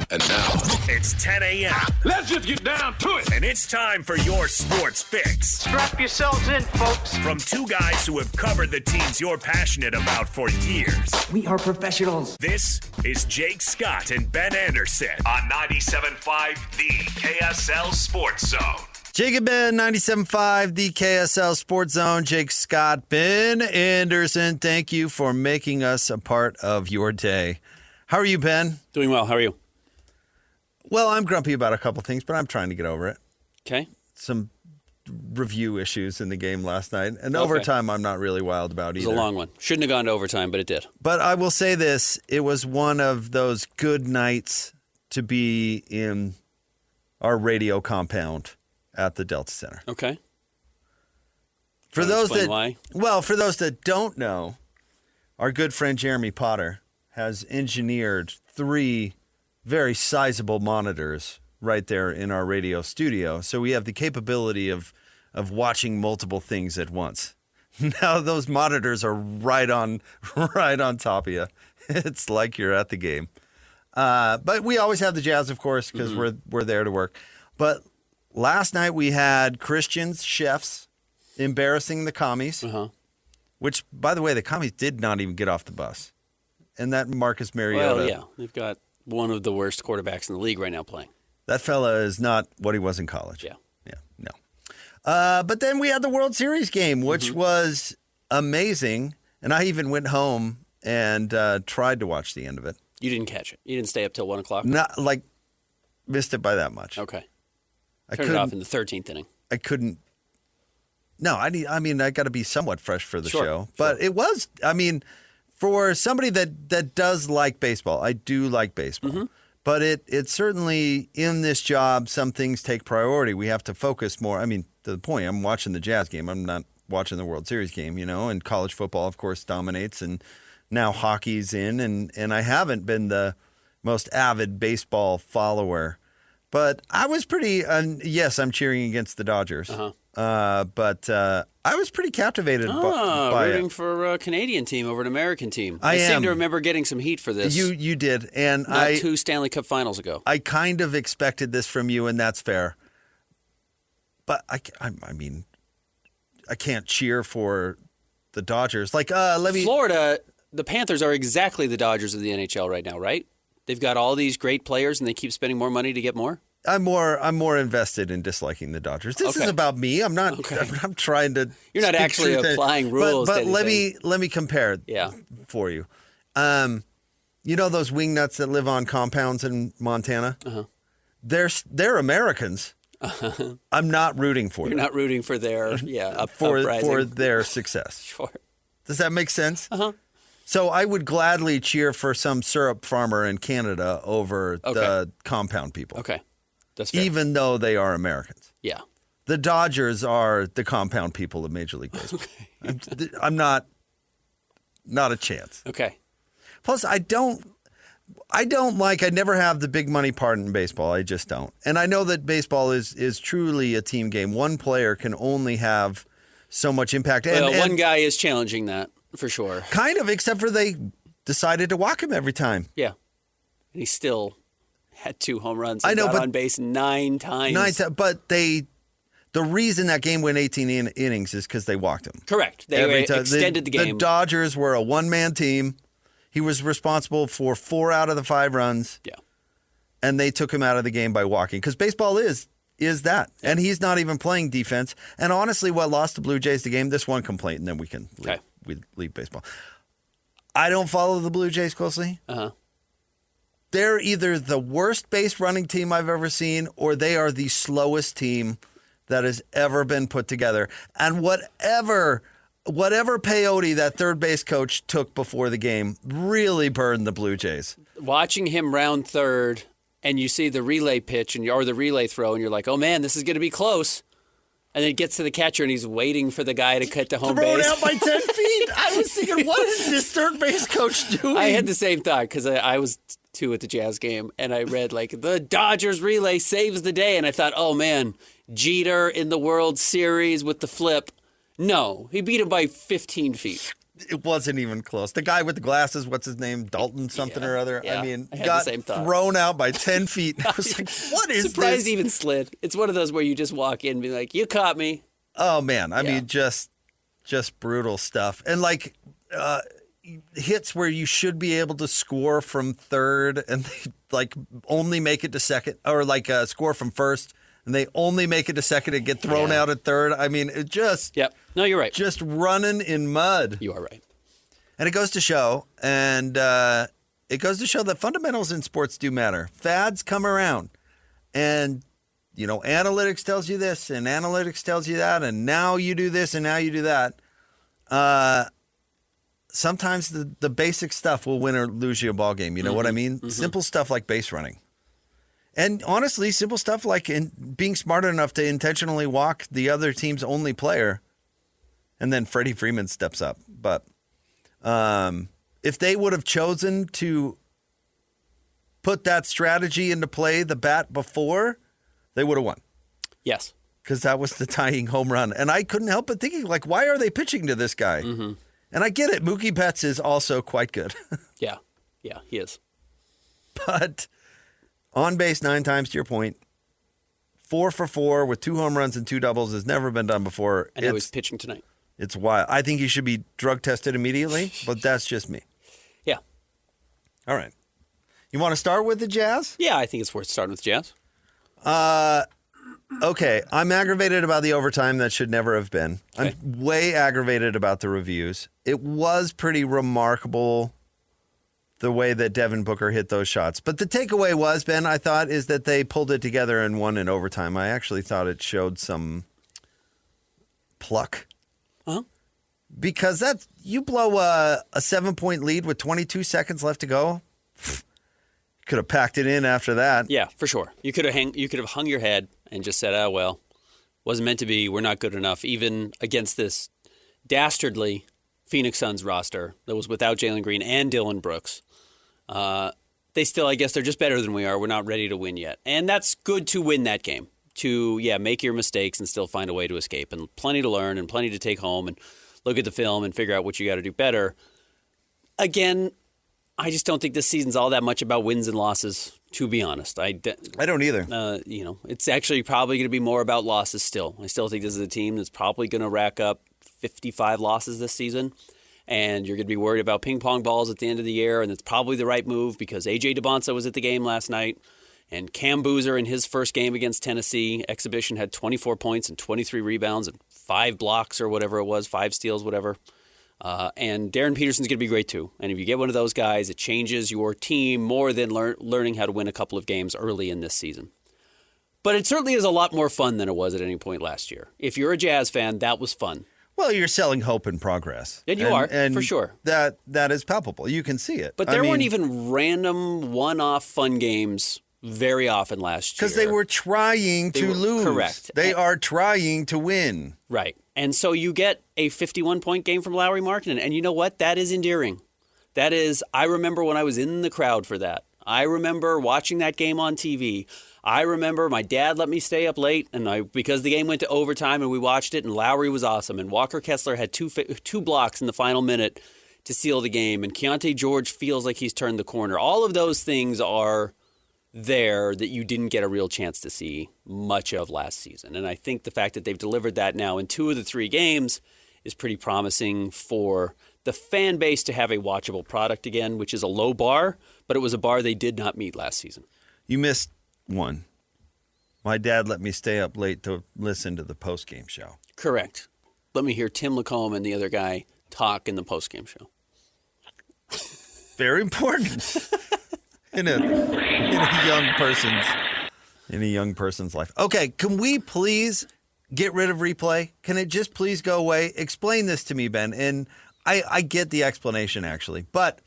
And now, it's 10 a.m. Let's just get down to it. And it's time for your sports fix. Strap yourselves in, folks. From two guys who have covered the teams you're passionate about for years. We are professionals. This is Jake Scott and Ben Anderson on 97.5 The KSL Sports Zone. Jake and Ben, 97.5, the KSL Sports Zone. Jake Scott, Ben Anderson, thank you for making us a part of your day. How are you, Ben? Doing well. How are you? Well, I'm grumpy about a couple things, but I'm trying to get over it. Okay. Some review issues in the game last night. And overtime, I'm not really wild about either. It was a long one. Shouldn't have gone to overtime, but it did. But I will say this. It was one of those good nights to be in our radio compound at the Delta Center. Okay. For those why? Well, for those that don't know, our good friend Jeremy Potter has engineered 3 very sizable monitors right there in our radio studio. So we have the capability of watching multiple things at once. Now those monitors are right on top of you. It's like you're at the game. But we always have the Jazz, of course, because we're there to work. But last night we had Christian's chefs embarrassing the commies, which, by the way, the commies did not even get off the bus. And that Marcus Mariota. Well, yeah. They've got one of the worst quarterbacks in the league right now playing. That fella is not what he was in college. Yeah. Yeah, no. But then we had the World Series game, which was amazing. And I even went home and tried to watch the end of it. You didn't catch it. You didn't stay up till 1 o'clock? Not like missed it by that much. Okay. Turn it off in the 13th inning. I couldn't. No, I got to be somewhat fresh for the show. But it was, for somebody that does like baseball, I do like baseball. But it certainly, in this job, some things take priority. We have to focus more. To the point, I'm watching the Jazz game. I'm not watching the World Series game, and college football, of course, dominates. And now hockey's in. And I haven't been the most avid baseball follower. But I was pretty, yes, I'm cheering against the Dodgers. But I was pretty captivated by rooting it. for a Canadian team over an American team. I seem to remember getting some heat for this. You did. And Not 2 Stanley Cup finals ago. I kind of expected this from you, and that's fair. But I can't cheer for the Dodgers. Florida, the Panthers are exactly the Dodgers of the NHL right now, right? They've got all these great players, and they keep spending more money to get more? I'm more invested in disliking the Dodgers. This is about me. I'm not. Okay. I'm trying to. You're not actually applying rules. But let me compare. Yeah. For you, you know those wingnuts that live on compounds in Montana? They're Americans. I'm not rooting for them. You're not rooting for their for their success. Sure. Does that make sense? So I would gladly cheer for some syrup farmer in Canada over the compound people. Okay. That's fair. Even though they are Americans. Yeah. The Dodgers are the compound people of Major League Baseball. Okay. I'm not a chance. Okay. Plus, I never have the big money part in baseball. I just don't. And I know that baseball is truly a team game. One player can only have so much impact. And one guy is challenging that. For sure. Kind of, except for they decided to walk him every time. Yeah. And he still had 2 home runs and got on base 9 times. But the reason that game went 18 innings is because they walked him. Correct. They extended the game. The Dodgers were a one-man team. He was responsible for 4 out of the 5 runs. Yeah. And they took him out of the game by walking. Because baseball is that. Yeah. And he's not even playing defense. And honestly, what lost the Blue Jays the game, this one complaint, and then we can leave baseball. I don't follow the Blue Jays closely. They're either the worst base running team I've ever seen, or they are the slowest team that has ever been put together. And whatever peyote that third base coach took before the game really burned the Blue Jays. Watching him round third, and you see the relay pitch or the relay throw, and you're like, oh man, this is going to be close. And then it gets to the catcher, and he's waiting for the guy to cut to home base. Throw it out by 10 feet. I was thinking, what is this third base coach doing? I had the same thought because I was too at the Jazz game, and I read, the Dodgers relay saves the day. And I thought, oh, man, Jeter in the World Series with the flip. No, he beat him by 15 feet. It wasn't even close. The guy with the glasses, what's his name? Dalton something or other. Yeah, I mean, I had got the same thought. thrown out by 10 feet. I was like, what is Surprised this? he even slid. It's one of those where you just walk in and be like, you caught me. Oh, man. I mean, just brutal stuff. And like hits where you should be able to score from third and they like only make it to second, or like score from first and they only make it to second and get thrown out at third. I mean, it just... Yep. No, you're right. Just running in mud. You are right. And it goes to show, that fundamentals in sports do matter. Fads come around. And, analytics tells you this, and analytics tells you that, and now you do this, and now you do that. Sometimes the basic stuff will win or lose you a ball game. You know what I mean? Mm-hmm. Simple stuff like base running. And honestly, simple stuff like being smart enough to intentionally walk the other team's only player. And then Freddie Freeman steps up. But if they would have chosen to put that strategy into play the bat before, they would have won. Yes. Because that was the tying home run. And I couldn't help but thinking, like, why are they pitching to this guy? Mm-hmm. And I get it. Mookie Betts is also quite good. Yeah, he is. But on base 9 times, to your point, 4 for 4 with 2 home runs and 2 doubles has never been done before. I know he's pitching tonight. It's wild. I think he should be drug tested immediately, but that's just me. Yeah. All right. You want to start with the Jazz? Yeah, I think it's worth starting with Jazz. Okay. I'm aggravated about the overtime that should never have been. Okay. I'm way aggravated about the reviews. It was pretty remarkable the way that Devin Booker hit those shots. But the takeaway was, Ben, I thought, is that they pulled it together and won in overtime. I actually thought it showed some pluck. Uh-huh. Because you blow a 7-point lead with 22 seconds left to go. Could have packed it in after that. Yeah, for sure. You could have hung your head and just said, "Oh well, wasn't meant to be. We're not good enough." Even against this dastardly Phoenix Suns roster that was without Jalen Green and Dylan Brooks, they still, I guess, they're just better than we are. We're not ready to win yet, and that's good to win that game. To make your mistakes and still find a way to escape, and plenty to learn and plenty to take home and look at the film and figure out what you got to do better. Again, I just don't think this season's all that much about wins and losses, to be honest. I don't either. It's actually probably going to be more about losses still. I still think this is a team that's probably going to rack up 55 losses this season, and you're going to be worried about ping pong balls at the end of the year, and it's probably the right move because A.J. DeBonsa was at the game last night, and Cam Boozer in his first game against Tennessee exhibition had 24 points and 23 rebounds and 5 blocks or whatever it was, 5 steals, whatever. And Darren Peterson's going to be great too. And if you get one of those guys, it changes your team more than learning how to win a couple of games early in this season. But it certainly is a lot more fun than it was at any point last year. If you're a Jazz fan, that was fun. Well, you're selling hope and progress. And you are, for sure. That is palpable. You can see it. But there weren't even random one-off fun games very often last year. Because they were trying to lose. Correct. They are trying to win. Right. And so you get a 51-point game from Lauri Markkanen. And you know what? That is endearing. That is, I remember when I was in the crowd for that. I remember watching that game on TV. I remember my dad let me stay up late because the game went to overtime and we watched it and Lauri was awesome. And Walker Kessler had two blocks in the final minute to seal the game. And Keyonte George feels like he's turned the corner. All of those things are there that you didn't get a real chance to see much of last season. And I think the fact that they've delivered that now in 2 of the 3 games is pretty promising for the fan base to have a watchable product again, which is a low bar, but it was a bar they did not meet last season. You missed one. My dad let me stay up late to listen to the postgame show. Correct. Let me hear Tim Lacombe and the other guy talk in the postgame show. Very important. In a young person's life. Okay, can we please get rid of replay? Can it just please go away? Explain this to me, Ben. And I get the explanation, actually. But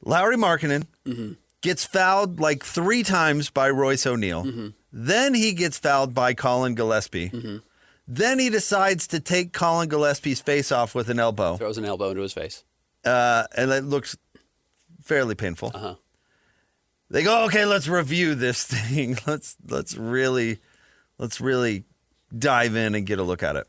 Lauri Markkanen gets fouled like 3 times by Royce O'Neal. Mm-hmm. Then he gets fouled by Colin Gillespie. Mm-hmm. Then he decides to take Colin Gillespie's face off with an elbow. Throws an elbow into his face. And it looks fairly painful. Uh-huh. They go, okay, let's review this thing. Let's really dive in and get a look at it.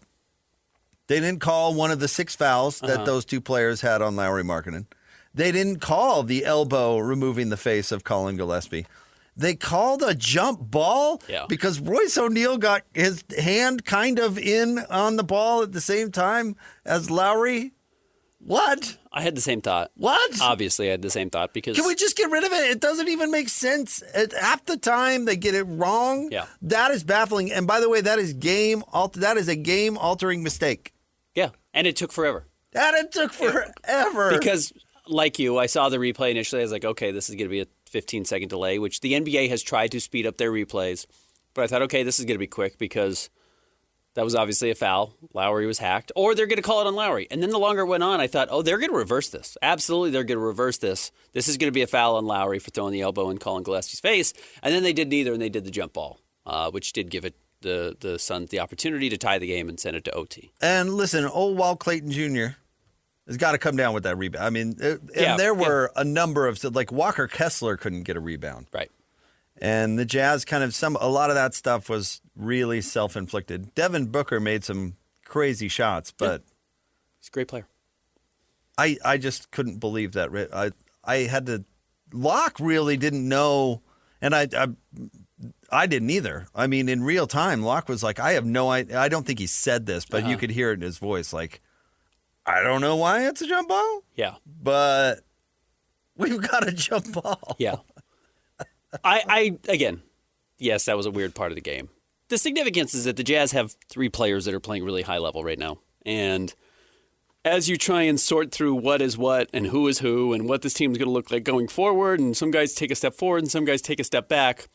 They didn't call one of the 6 fouls that those 2 players had on Lauri Markkanen. They didn't call the elbow removing the face of Colin Gillespie. They called a jump ball because Royce O'Neal got his hand kind of in on the ball at the same time as Lauri. What? I had the same thought. What? Obviously, I had the same thought because... Can we just get rid of it? It doesn't even make sense. Half the time, they get it wrong. Yeah. That is baffling. And by the way, that is a game-altering mistake. Yeah, and it took forever. And it took forever. Because, like you, I saw the replay initially. I was like, okay, this is going to be a 15-second delay, which the NBA has tried to speed up their replays. But I thought, okay, this is going to be quick because that was obviously a foul. Lauri was hacked. Or they're going to call it on Lauri. And then the longer it went on, I thought, oh, they're going to reverse this. Absolutely, they're going to reverse this. This is going to be a foul on Lauri for throwing the elbow in Colin Gillespie's face. And then they did neither, and they did the jump ball, which did give it the Suns the opportunity to tie the game and send it to OT. And listen, old Walt Clayton Jr. has got to come down with that rebound. I mean, there were a number of, like Walker Kessler couldn't get a rebound. Right. And the Jazz a lot of that stuff was really self-inflicted. Devin Booker made some crazy shots, but he's a great player. I just couldn't believe that. I had to, Locke really didn't know, and I didn't either. I mean, in real time, Locke was like, I have no idea. I don't think he said this, but you could hear it in his voice. Like, I don't know why it's a jump ball. Yeah. But we've got a jump ball. Yeah. Again, yes, that was a weird part of the game. The significance is that the Jazz have 3 players that are playing really high level right now. And as you try and sort through what is what and who is who and what this team is going to look like going forward, and some guys take a step forward and some guys take a step back,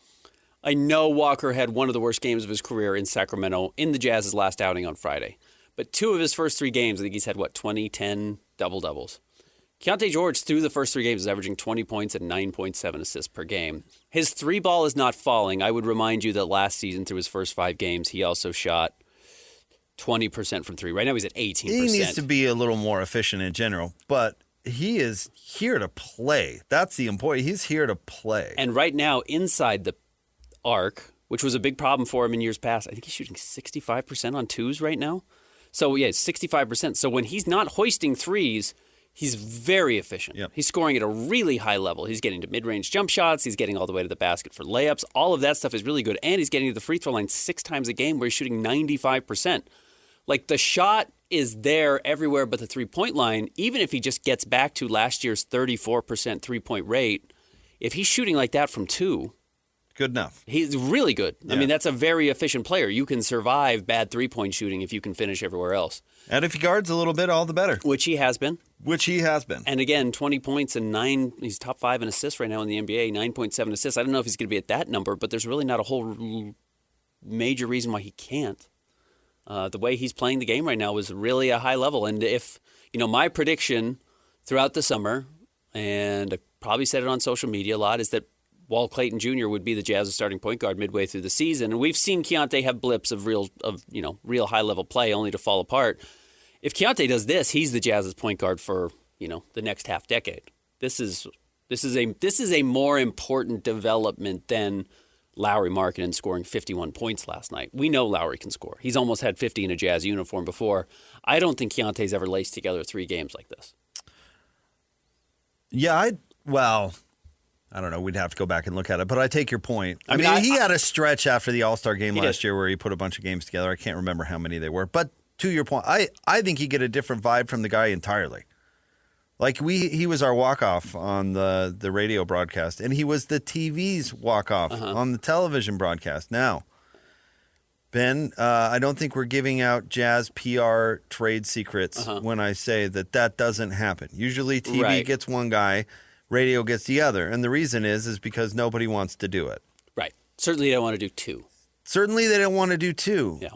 I know Walker had one of the worst games of his career in Sacramento in the Jazz's last outing on Friday. But 2 of his first 3 games, I think he's had, 20, 10 double-doubles. Keyonte George, through the first 3 games, is averaging 20 points and 9.7 assists per game. His 3 ball is not falling. I would remind you that last season, through his first 5 games, he also shot 20% from 3. Right now, he's at 18%. He needs to be a little more efficient in general, but he is here to play. That's the important. He's here to play. And right now, inside the arc, which was a big problem for him in years past, I think he's shooting 65% on 2s right now. So, yeah, 65%. So when he's not hoisting 3s, he's very efficient. Yep. He's scoring at a really high level. He's getting to mid-range jump shots. He's getting all the way to the basket for layups. All of that stuff is really good. And he's getting to the free throw line 6 times a game where he's shooting 95%. Like, the shot is there everywhere but the three-point line. Even if he just gets back to last year's 34% three-point rate, if he's shooting like that from 2... Good enough. He's really good. Yeah. I mean, that's a very efficient player. You can survive bad three-point shooting if you can finish everywhere else. And if he guards a little bit, all the better. Which he has been. And again, 20 points and 9, he's top 5 in assists right now in the NBA, 9.7 assists. I don't know if he's going to be at that number, but there's really not a whole major reason why he can't. The way he's playing the game right now is really a high level. And if, my prediction throughout the summer, and I probably said it on social media a lot, is that Walt Clayton Jr. would be the Jazz's starting point guard midway through the season. And we've seen Keyonte have blips of real high-level play only to fall apart. If Keyonte does this, he's the Jazz's point guard for, the next half decade. This is a more important development than Lauri Markkanen scoring 51 points last night. We know Lauri can score. He's almost had 50 in a Jazz uniform before. I don't think Keyonte's ever laced together 3 games like this. Yeah, I don't know. We'd have to go back and look at it, but I take your point. I mean, he had a stretch after the All-Star game last year where he put a bunch of games together. I can't remember how many they were, but to your point, I think you get a different vibe from the guy entirely. Like he was our walk-off on the radio broadcast, and he was the TV's walk-off on the television broadcast. Now, Ben, I don't think we're giving out Jazz PR trade secrets when I say that doesn't happen. Usually TV gets one guy, radio gets the other. And the reason is because nobody wants to do it. Right. Certainly they don't want to do 2. Certainly they don't want to do 2. Yeah.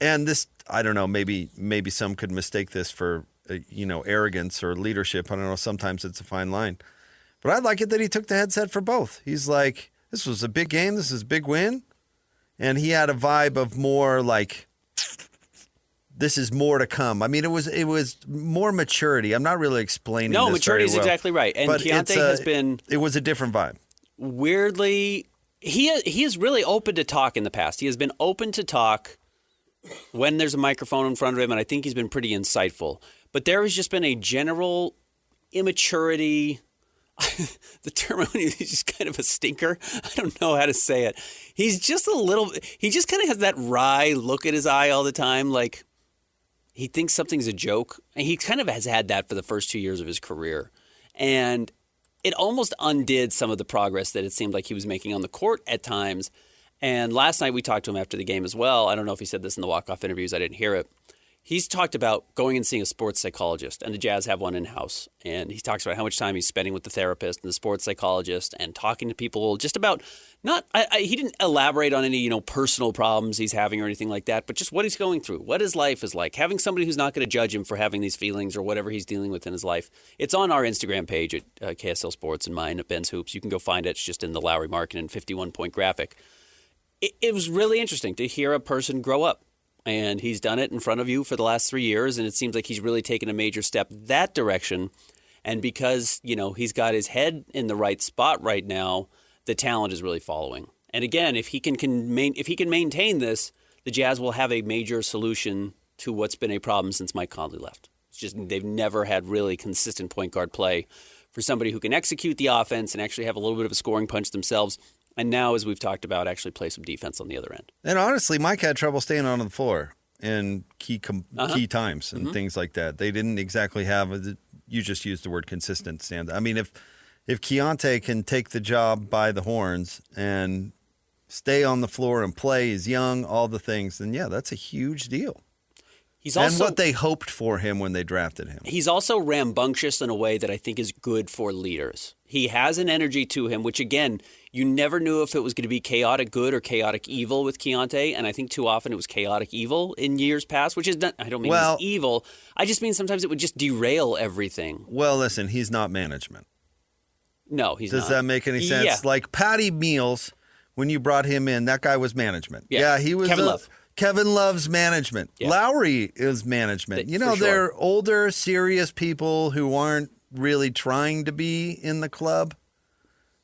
And this, I don't know, maybe some could mistake this for, arrogance or leadership. I don't know. Sometimes it's a fine line. But I like it that he took the headset for both. He's like, this was a big game. This is a big win. And he had a vibe of more like, this is more to come. I mean, it was more maturity. I'm not really explaining this maturity very is well, exactly right. And Keyonte has been... It was a different vibe. Weirdly, he is really open to talk in the past. He has been open to talk when there's a microphone in front of him, and I think he's been pretty insightful. But there has just been a general immaturity. The term, he's just kind of a stinker. I don't know how to say it. He's just he just kind of has that wry look at his eye all the time, like he thinks something's a joke. And he kind of has had that for the first 2 years of his career. And it almost undid some of the progress that it seemed like he was making on the court at times. And last night we talked to him after the game as well. I don't know if he said this in the walk-off interviews. I didn't hear it. He's talked about going and seeing a sports psychologist, and the Jazz have one in-house. And he talks about how much time he's spending with the therapist and the sports psychologist and talking to people just about he didn't elaborate on any, personal problems he's having or anything like that, but just what he's going through, what his life is like, having somebody who's not going to judge him for having these feelings or whatever he's dealing with in his life. It's on our Instagram page at KSL Sports and mine at Ben's Hoops. You can go find it. It's just in the Lauri Markkanen 51-point graphic. It was really interesting to hear a person grow up. And he's done it in front of you for the last 3 years, and it seems like he's really taken a major step that direction. And because, he's got his head in the right spot right now, the talent is really following. And again, if he can maintain this, the Jazz will have a major solution to what's been a problem since Mike Conley left. It's just they've never had really consistent point guard play for somebody who can execute the offense and actually have a little bit of a scoring punch themselves. And now, as we've talked about, actually play some defense on the other end. And honestly, Mike had trouble staying on the floor in key times and things like that. They didn't exactly have you just used the word consistent stand. I mean, if Keyonte can take the job by the horns and stay on the floor and play, he's young, all the things, then yeah, that's a huge deal. And what they hoped for him when they drafted him. He's also rambunctious in a way that I think is good for leaders. He has an energy to him, which, again, you never knew if it was going to be chaotic good or chaotic evil with Keyonte, and I think too often it was chaotic evil in years past, which is not, I don't mean he's evil. I just mean sometimes it would just derail everything. Well, listen, he's not management. No, he's not. Does that make any sense? Yeah. Like Patty Mills, when you brought him in, that guy was management. Yeah, he was Kevin Love. Kevin Love's management. Yeah. Lauri is management. They're older, serious people who aren't really trying to be in the club.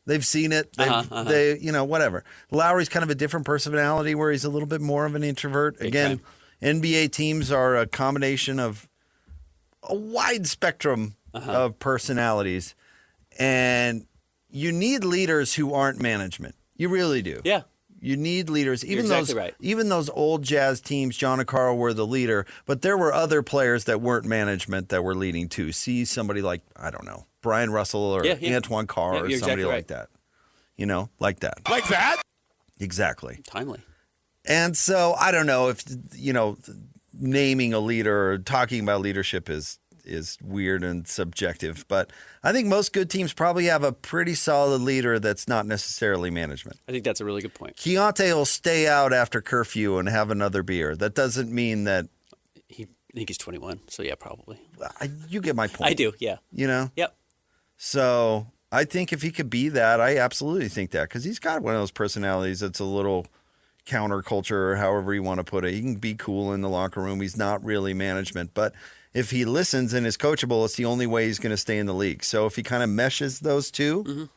They've seen it. They, whatever. Lauri's kind of a different personality where he's a little bit more of an introvert. Again, NBA teams are a combination of a wide spectrum of personalities. And you need leaders who aren't management. You really do. Yeah. You need leaders. Even exactly those old Jazz teams, John and Carl were the leader, but there were other players that weren't management that were leading too. See somebody like, I don't know, Brian Russell or Antoine Carr or somebody like that. Like that. Like that? Exactly. Timely. And so I don't know if, naming a leader or talking about leadership is weird and subjective, but I think most good teams probably have a pretty solid leader that's not necessarily management. I think that's a really good point. Keyonte will stay out after curfew and have another beer. That doesn't mean that... I think he's 21, so yeah, probably. You get my point. I do, yeah. Yep. So I think if he could be that, I absolutely think that, because he's got one of those personalities that's a little counterculture, or however you want to put it. He can be cool in the locker room. He's not really management, but if he listens and is coachable, it's the only way he's going to stay in the league. So if he kind of meshes those two,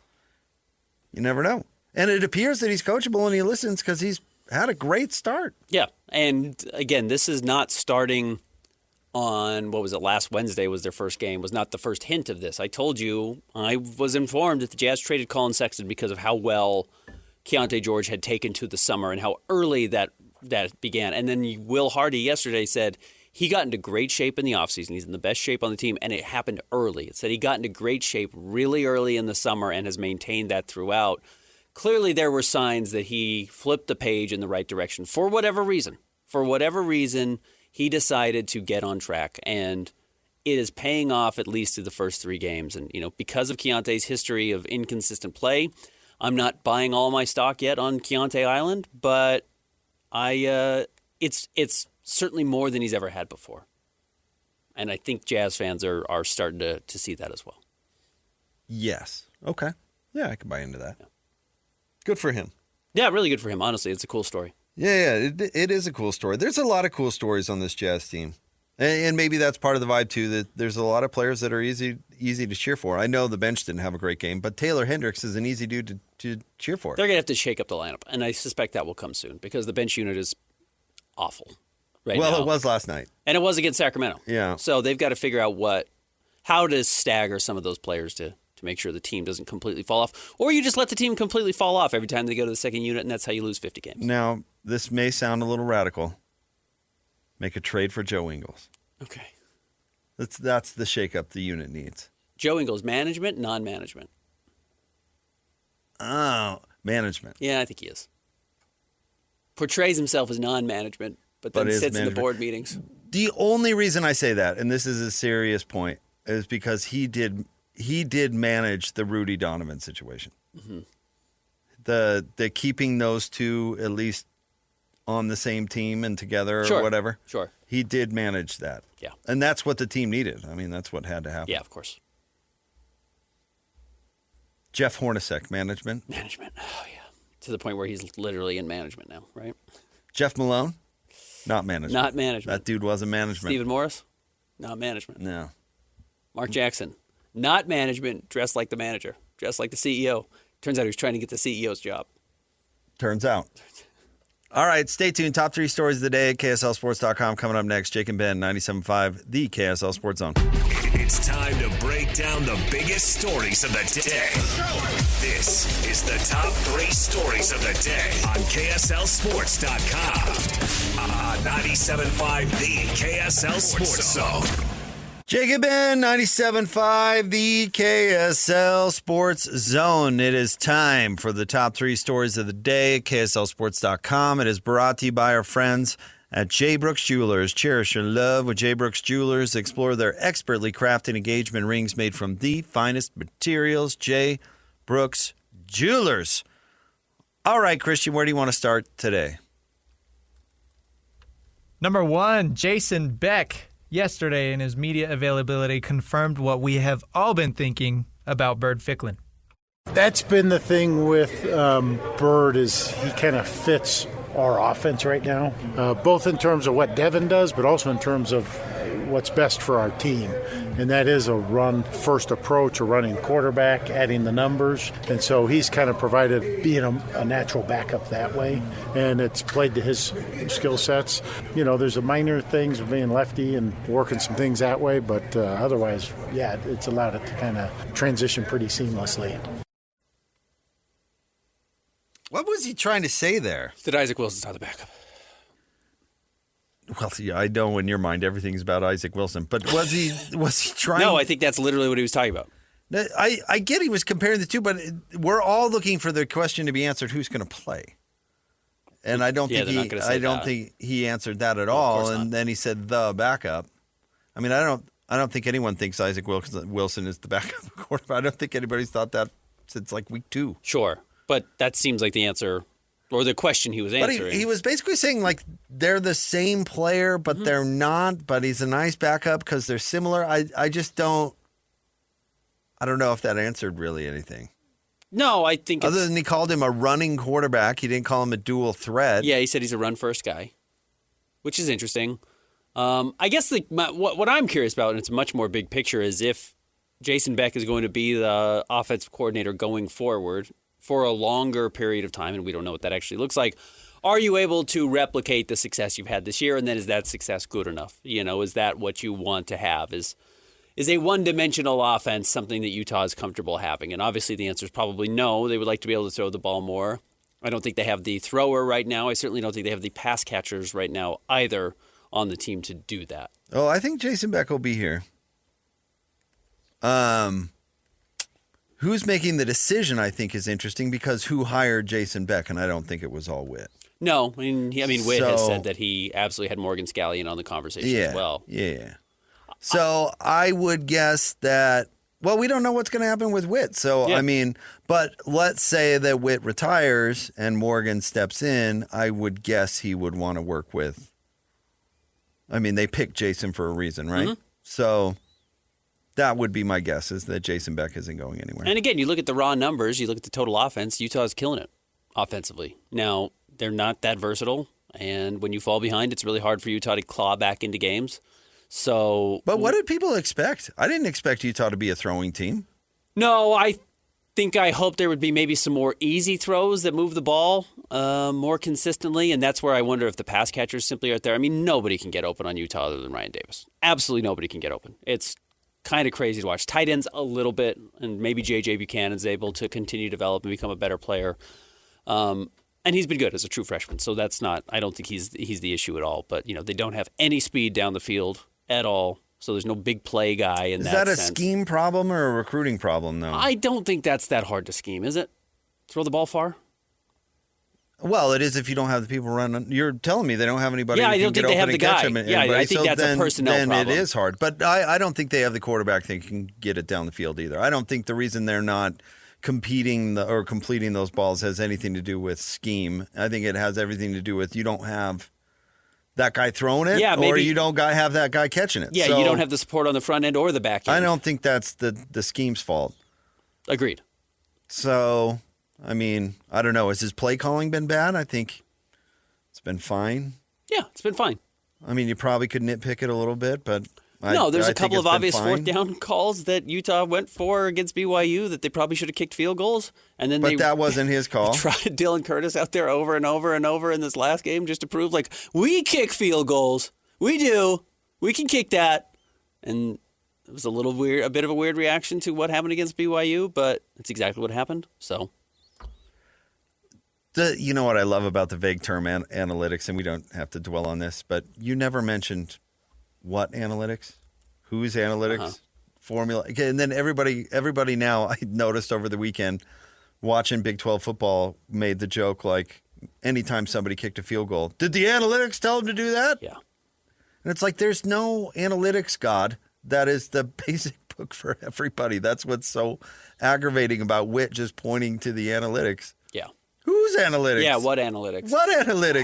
you never know. And it appears that he's coachable and he listens because he's had a great start. Yeah. And again, this is not starting on, last Wednesday was their first game, was not the first hint of this. I told you, I was informed that the Jazz traded Colin Sexton because of how well Keyonte George had taken to the summer and how early that began. And then Will Hardy yesterday said he got into great shape in the offseason. He's in the best shape on the team, and it happened early. It said he got into great shape really early in the summer and has maintained that throughout. Clearly, there were signs that he flipped the page in the right direction for whatever reason. For whatever reason, he decided to get on track, and it is paying off at least through the first 3 games. And, because of Keyonte's history of inconsistent play, I'm not buying all my stock yet on Keyonte Island, but it's certainly more than he's ever had before. And I think Jazz fans are starting to see that as well. Yes. Okay. Yeah, I can buy into that. Yeah. Good for him. Yeah, really good for him. Honestly, it's a cool story. Yeah, it is a cool story. There's a lot of cool stories on this Jazz team. And maybe that's part of the vibe, too, that there's a lot of players that are easy to cheer for. I know the bench didn't have a great game, but Taylor Hendricks is an easy dude to cheer for. They're going to have to shake up the lineup, and I suspect that will come soon because the bench unit is awful. right Well, now. it was last night. And it was against Sacramento. Yeah. So they've got to figure out how to stagger some of those players to make sure the team doesn't completely fall off. Or you just let the team completely fall off every time they go to the second unit, and that's how you lose 50 games. Now, this may sound a little radical. Make a trade for Joe Ingles. Okay. That's the shakeup the unit needs. Joe Ingles, management, non-management? Oh, management. Yeah, I think he is. Portrays himself as non-management, but then is sits in the management. board meetings. The only reason I say that, and this is a serious point, is because he did manage the Rudy Donovan situation. Mm-hmm. The keeping those two at least on the same team and together or whatever. Sure. He did manage that. Yeah. And that's what the team needed. I mean, that's what had to happen. Yeah, of course. Jeff Hornacek, management. Management. Oh, yeah. To the point where he's literally in management now, right? Jeff Malone, not management. Not management. That dude wasn't management. Stephen Morris, not management. No. Mark Jackson, not management, dressed like the manager, dressed like the CEO. Turns out he was trying to get the CEO's job. Turns out. All right, stay tuned. Top 3 stories of the day at KSLSports.com. Coming up next, Jake and Ben, 97.5, the KSL Sports Zone. It's time to break down the biggest stories of the day. This is the Top 3 Stories of the Day on KSLSports.com. 97.5, the KSL Sports Zone. Jake and Ben, 97.5, the KSL Sports Zone. It is time for the top 3 stories of the day at KSLSports.com. It is brought to you by our friends at J. Brooks Jewelers. Cherish your love with J. Brooks Jewelers. Explore their expertly crafted engagement rings made from the finest materials. J. Brooks Jewelers. All right, Christian, where do you want to start today? Number 1, Jason Beck. Yesterday, in his media availability, confirmed what we have all been thinking about Byrd Ficklin. That's been the thing with Byrd is he kind of fits our offense right now, both in terms of what Devin does, but also in terms of what's best for our team. And that is a run-first approach, a running quarterback, adding the numbers. And so he's kind of provided being a natural backup that way. And it's played to his skill sets. You know, there's a minor things of being lefty and working some things that way. But otherwise, yeah, it's allowed it to kind of transition pretty seamlessly. What was he trying to say there? That Isaac Wilson's not the backup. Well, yeah, I know in your mind everything's about Isaac Wilson, but was he trying? No, I think that's literally what he was talking about. I get he was comparing the two, but we're all looking for the question to be answered: who's going to play? And I don't think he answered that at all. And then he said the backup. I mean, I don't think anyone thinks Isaac Wilson is the backup quarterback. I don't think anybody's thought that since like week 2. Sure, but that seems like the answer. Or the question he was answering. But he was basically saying, like, they're the same player, but they're not. But he's a nice backup because they're similar. I just don't. I don't know if that answered really anything. No, I think other than he called him a running quarterback, he didn't call him a dual threat. Yeah, he said he's a run-first guy, which is interesting. I guess what I'm curious about, and it's a much more big picture, is if Jason Beck is going to be the offensive coordinator going forward for a longer period of time, and we don't know what that actually looks like. Are you able to replicate the success you've had this year, and then is that success good enough? You know, is that what you want to have? Is a one-dimensional offense something that Utah is comfortable having? And obviously the answer is probably no. They would like to be able to throw the ball more. I don't think they have the thrower right now. I certainly don't think they have the pass catchers right now either on the team to do that. Oh, I think Jason Beck will be here. Who's making the decision, I think, is interesting because who hired Jason Beck, and I don't think it was all Witt. No, I mean Witt has said that he absolutely had Morgan Scallion on the conversation as well. Yeah. So I would guess that, well, we don't know what's going to happen with Witt. So, yeah. I mean, but let's say that Witt retires and Morgan steps in, I would guess he would want to work with. I mean, they picked Jason for a reason, right? Mm-hmm. So that would be my guess, is that Jason Beck isn't going anywhere. And again, you look at the raw numbers, you look at the total offense, Utah's killing it offensively. Now, they're not that versatile, and when you fall behind, it's really hard for Utah to claw back into games. So, but what did people expect? I didn't expect Utah to be a throwing team. No, think I hope there would be maybe some more easy throws that move the ball more consistently, and that's where I wonder if the pass catchers simply aren't there. I mean, nobody can get open on Utah other than Ryan Davis. Absolutely nobody can get open. It's kind of crazy to watch. Tight ends a little bit, and maybe J.J. Buchanan's able to continue to develop and become a better player. And he's been good as a true freshman, so that's not. I don't think he's the issue at all. But they don't have any speed down the field at all, so there's no big play guy in that sense. Is that a scheme problem or a recruiting problem, though? I don't think that's that hard to scheme, is it? Throw the ball far? Well, it is if you don't have the people running. You're telling me they don't have anybody who I can don't get think they open have and the catch guy. him. I think that's a personnel then problem. Then it is hard. But I don't think they have the quarterback that can get it down the field either. I don't think the reason they're not competing or completing those balls has anything to do with scheme. I think it has everything to do with you don't have that guy throwing it, or you don't have that guy catching it. Yeah, so you don't have the support on the front end or the back end. I don't think that's the scheme's fault. Agreed. So, I mean, I don't know. Has his play calling been bad? I think it's been fine. Yeah, it's been fine. I mean, you probably could nitpick it a little bit, but there's I a couple think of obvious it's been fine. fourth down calls that Utah went for against BYU that they probably should have kicked field goals, and then But that wasn't his call. Tried Dylan Curtis out there over and over and over in this last game just to prove like we kick field goals, we do, we can kick that, and it was a bit of a weird reaction to what happened against BYU, but it's exactly what happened. So. You know what I love about the vague term analytics, and we don't have to dwell on this, but you never mentioned what analytics, whose analytics, formula. Okay, and then everybody now, I noticed over the weekend, watching Big 12 football, made the joke like anytime somebody kicked a field goal, did the analytics tell them to do that? Yeah. And it's like there's no analytics god. That is the basic book for everybody. That's what's so aggravating about Witt just pointing to the analytics. Yeah. Whose analytics? Yeah, what analytics? What analytics?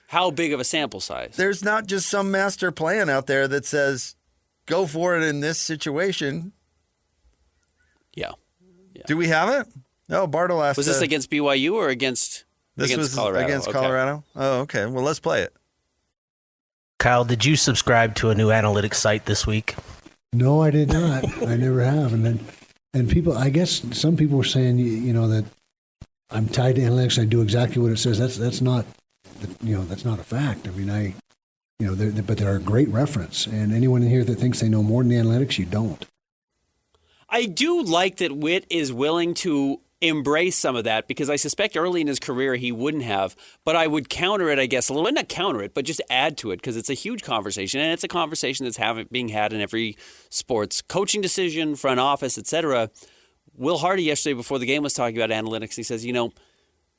How big of a sample size? There's not just some master plan out there that says, go for it in this situation. Yeah. Do we have it? No, Bartle asked. Was this against BYU or against Colorado? Against Colorado? Oh, okay. Well, let's play it. Kyle, did you subscribe to a new analytics site this week? No, I did not. I never have. And people, I guess some people were saying, that I'm tied to analytics. I do exactly what it says. That's not, that's not a fact. I mean, but they're a great reference. And anyone in here that thinks they know more than the analytics, you don't. I do like that Witt is willing to embrace some of that because I suspect early in his career he wouldn't have, but I would counter it, I guess, a little bit. Not counter it, but just add to it because it's a huge conversation, and it's a conversation that's being had in every sports coaching decision, front office, etc. Will Hardy yesterday before the game was talking about analytics. He says,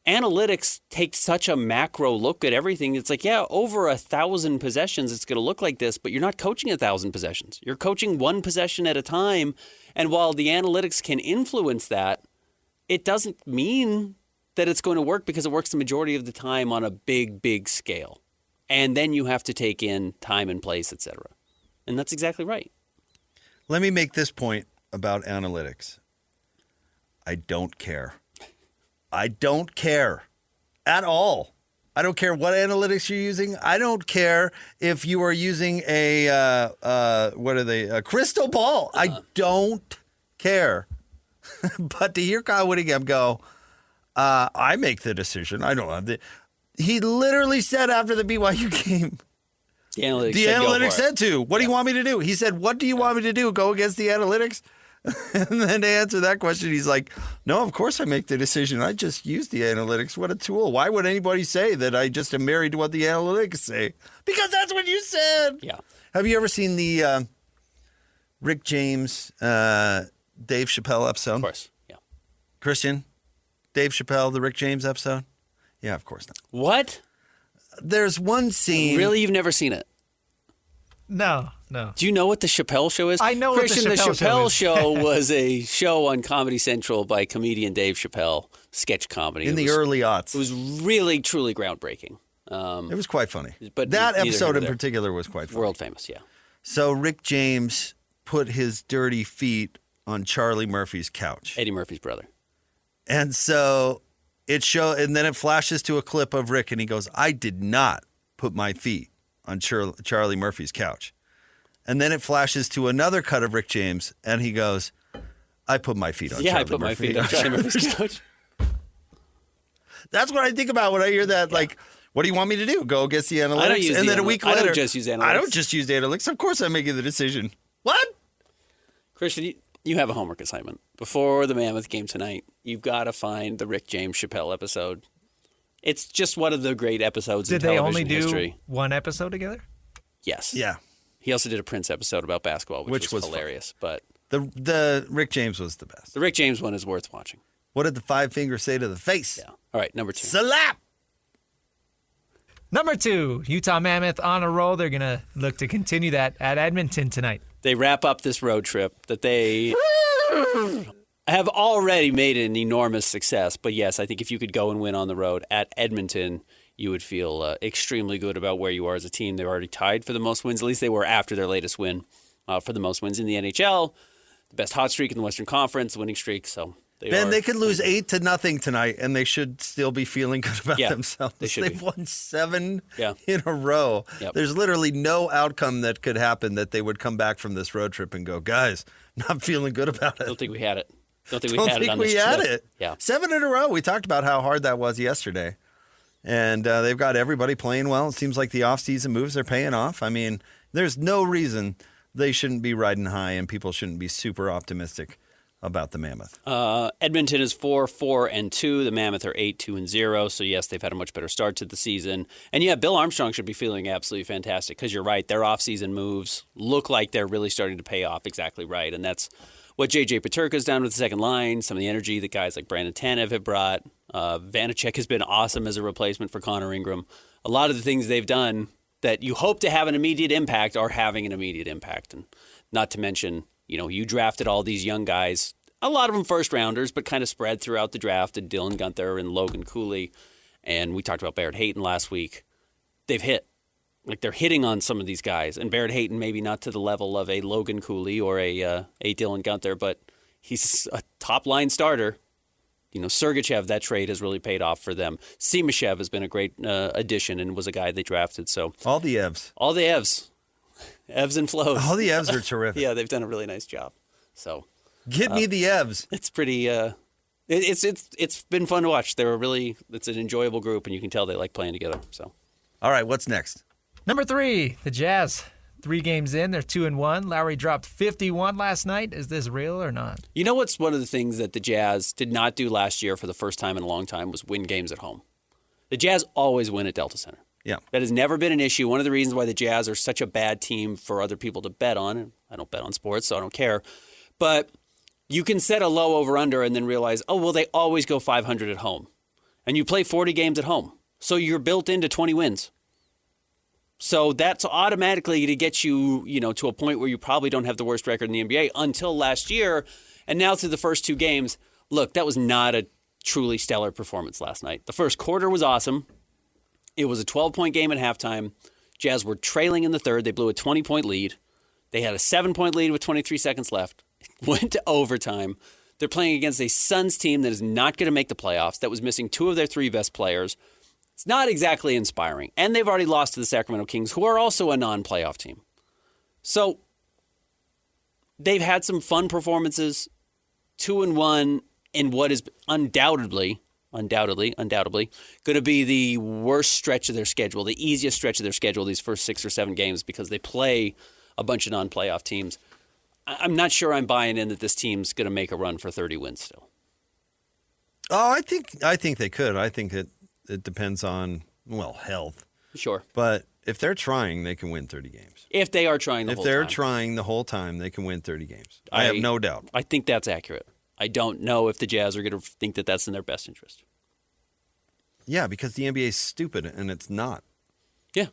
analytics take such a macro look at everything. It's like, yeah, over 1,000 possessions, it's going to look like this, but you're not coaching 1,000 possessions. You're coaching one possession at a time, and while the analytics can influence that, it doesn't mean that it's going to work because it works the majority of the time on a big, big scale. And then you have to take in time and place, etc. And that's exactly right. Let me make this point about analytics. I don't care. I don't care at all. I don't care what analytics you're using. I don't care if you are using a crystal ball. I don't care. But to hear Kyle Whittingham go, I make the decision. I don't have he literally said after the BYU game, the analytics said to. What do you want me to do? He said, what do you want me to do? Go against the analytics? And then to answer that question, he's like, no, of course I make the decision. I just use the analytics. What a tool. Why would anybody say that I just am married to what the analytics say? Because that's what you said. Yeah. Have you ever seen the Rick James, Dave Chappelle episode? Of course, yeah. Christian, Dave Chappelle, the Rick James episode? Yeah, of course not. What? There's one scene. Really? You've never seen it? No. Do you know what the Chappelle Show is? I know Christian, what the Chappelle Show Show was a show on Comedy Central by comedian Dave Chappelle, sketch comedy. In the early aughts. It was really, truly groundbreaking. It was quite funny. But that neither episode here in nor there. particular was quite funny. World famous, yeah. So Rick James put his dirty feet on Charlie Murphy's couch. Eddie Murphy's brother. And so and then it flashes to a clip of Rick and he goes, I did not put my feet on Charlie Murphy's couch. And then it flashes to another cut of Rick James and he goes, I put my feet on Yeah, Charlie I put my Murphy. feet on Charlie Murphy's couch. That's what I think about when I hear that. Like, what do you want me to do? Go against the analytics? I don't use and the then a week later, I don't just use analytics. I don't just use the analytics. Of course I'm making the decision. What? Christian, you have a homework assignment. Before the Mammoth game tonight, you've got to find the Rick James Chappelle episode. It's just one of the great episodes in Did they television only do history. one episode together? Yes. Yeah. He also did a Prince episode about basketball, which was fun. hilarious. But The Rick James was the best. the Rick James one is worth watching. What did the 5 fingers say to the face? Yeah. All right, number 2. Slap! Number 2, Utah Mammoth on a roll. They're going to look to continue that at Edmonton tonight. They wrap up this road trip that they have already made an enormous success. But yes, I think if you could go and win on the road at Edmonton, you would feel extremely good about where you are as a team. They're already tied for the most wins. At least they were after their latest win for the most wins in the NHL. The best hot streak in the Western Conference, winning streak. So They could lose 8-0 tonight, and they should still be feeling good about themselves. They should They've be. won 7 in a row. Yep. There's literally no outcome that could happen that they would come back from this road trip and go, guys, not feeling good about it. Don't think we had it. Don't think we Don't had think it on we this had trip. it. Yeah. 7 in a row. We talked about how hard that was yesterday. And they've got everybody playing well. It seems like the offseason moves are paying off. I mean, there's no reason they shouldn't be riding high and people shouldn't be super optimistic about the Mammoth. Edmonton is 4-4-2. The Mammoth are 8-2-0. So yes, they've had a much better start to the season. And yeah, Bill Armstrong should be feeling absolutely fantastic because you're right. Their offseason moves look like they're really starting to pay off exactly right. And that's what J.J. Peterka's done with the second line, some of the energy that guys like Brandon Tanev have brought. Vanacek has been awesome as a replacement for Connor Ingram. A lot of the things they've done that you hope to have an immediate impact are having an immediate impact. And not to mention, you drafted all these young guys, a lot of them first rounders, but kind of spread throughout the draft, and Dylan Guenther and Logan Cooley. And we talked about Byrd Ficklin last week. They've hit. Like they're hitting on some of these guys. And Byrd Ficklin maybe not to the level of a Logan Cooley or a Dylan Guenther, but he's a top-line starter. Sergachev, that trade has really paid off for them. Simashev has been a great addition and was a guy they drafted. So All the Evs. All the Evs. Ebbs and flows. All the Evs are terrific. Yeah, they've done a really nice job. So Get me the Evs. it's pretty. It's been fun to watch. It's an enjoyable group, and you can tell they like playing together. So, all right, what's next? Number 3, the Jazz. 3 games in, they're 2-1. Lowry dropped 51 last night. Is this real or not? you know what's one of the things that the Jazz did not do last year for the first time in a long time was win games at home. The Jazz always win at Delta Center. Yeah. That has never been an issue. One of the reasons why the Jazz are such a bad team for other people to bet on, and I don't bet on sports, so I don't care, but you can set a low over-under and then realize, they always go 500 at home. And you play 40 games at home. So you're built into 20 wins. So that's automatically to get you, to a point where you probably don't have the worst record in the NBA until last year. And now through the first 2 games, look, that was not a truly stellar performance last night. The first quarter was awesome. It was a 12-point game at halftime. Jazz were trailing in the third. They blew a 20-point lead. They had a 7-point lead with 23 seconds left. Went to overtime. They're playing against a Suns team that is not going to make the playoffs, that was missing 2 of their 3 best players. It's not exactly inspiring. And they've already lost to the Sacramento Kings, who are also a non-playoff team. So they've had some fun performances, 2-1 in what is undoubtedly going to be the worst stretch of their schedule, the easiest stretch of their schedule, these first 6 or 7 games, because they play a bunch of non-playoff teams. I'm not sure I'm buying in that this team's going to make a run for 30 wins still. Oh, I think they could. I think it depends on, health. Sure. But if they're trying, they can win 30 games. If they are trying the whole time. If they're trying the whole time, they can win 30 games. I have no doubt. I think that's accurate. I don't know if the Jazz are going to think that that's in their best interest. Yeah, because the NBA is stupid, and it's not. Yeah.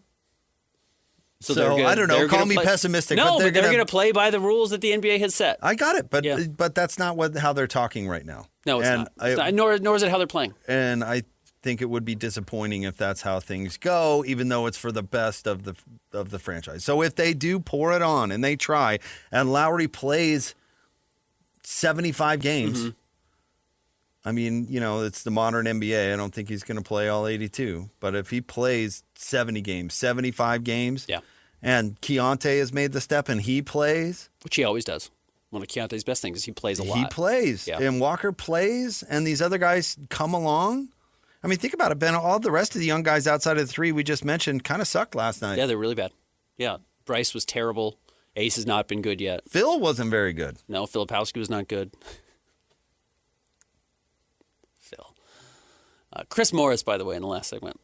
So I don't know. Call me pessimistic. No, but they're going to play by the rules that the NBA has set. I got it, but that's not how they're talking right now. No, it's not. Nor is it how they're playing. And I think it would be disappointing if that's how things go, even though it's for the best of the franchise. So if they do pour it on and they try, and Lowry plays 75 games. Mm-hmm. I mean, it's the modern NBA. I don't think he's going to play all 82. But if he plays 70 games, 75 games, yeah, and Keyonte has made the step and he plays. Which he always does. One of Keyonte's best things is he plays a lot. He plays. Yeah. And Walker plays, and these other guys come along. I mean, think about it, Ben. All the rest of the young guys outside of the three we just mentioned kind of sucked last night. Yeah, they're really bad. Yeah, Bryce was terrible. Ace has not been good yet. Phil wasn't very good. No, Filipowski was not good. Phil. Chris Morris, by the way, in the last segment.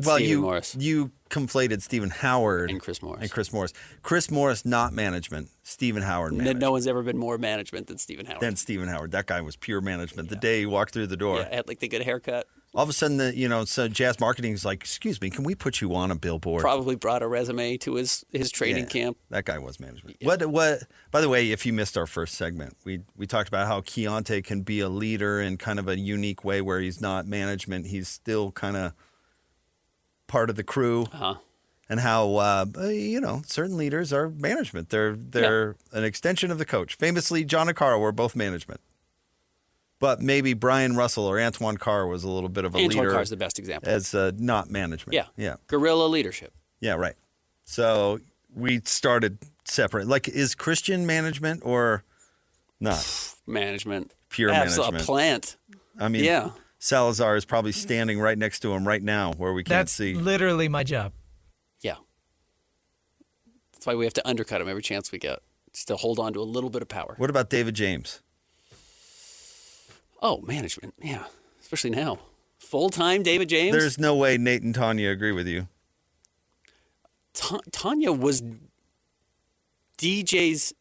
Well, Morris. you conflated Stephen Howard And Chris Morris. Chris Morris, not management. Stephen Howard, management. No one's ever been more management than Stephen Howard. That guy was pure management. The day he walked through the door. Yeah, had like the good haircut. All of a sudden, so Jazz Marketing is like, excuse me, can we put you on a billboard? Probably brought a resume to his training camp. That guy was management. Yeah. What? By the way, if you missed our first segment, we talked about how Keyonte can be a leader in kind of a unique way where he's not management. He's still kind of part of the crew. Uh-huh. And how, certain leaders are management. They're an extension of the coach. Famously, John and Carl were both management. But maybe Brian Russell or Antoine Carr was a little bit of a leader. Antoine Carr's the best example. As not management. Yeah. Guerrilla leadership. Yeah, right. So we started separate. Like, is Christian management or not? Management. Pure Absolute management. A plant. I mean, yeah. Salazar is probably standing right next to him right now where we can't see. That's literally my job. Yeah. That's why we have to undercut him every chance we get. Just to hold on to a little bit of power. What about David James? Oh, management. Yeah. Especially now. Full-time David James. There's no way Nate and Tanya agree with you. Tanya was DJ's,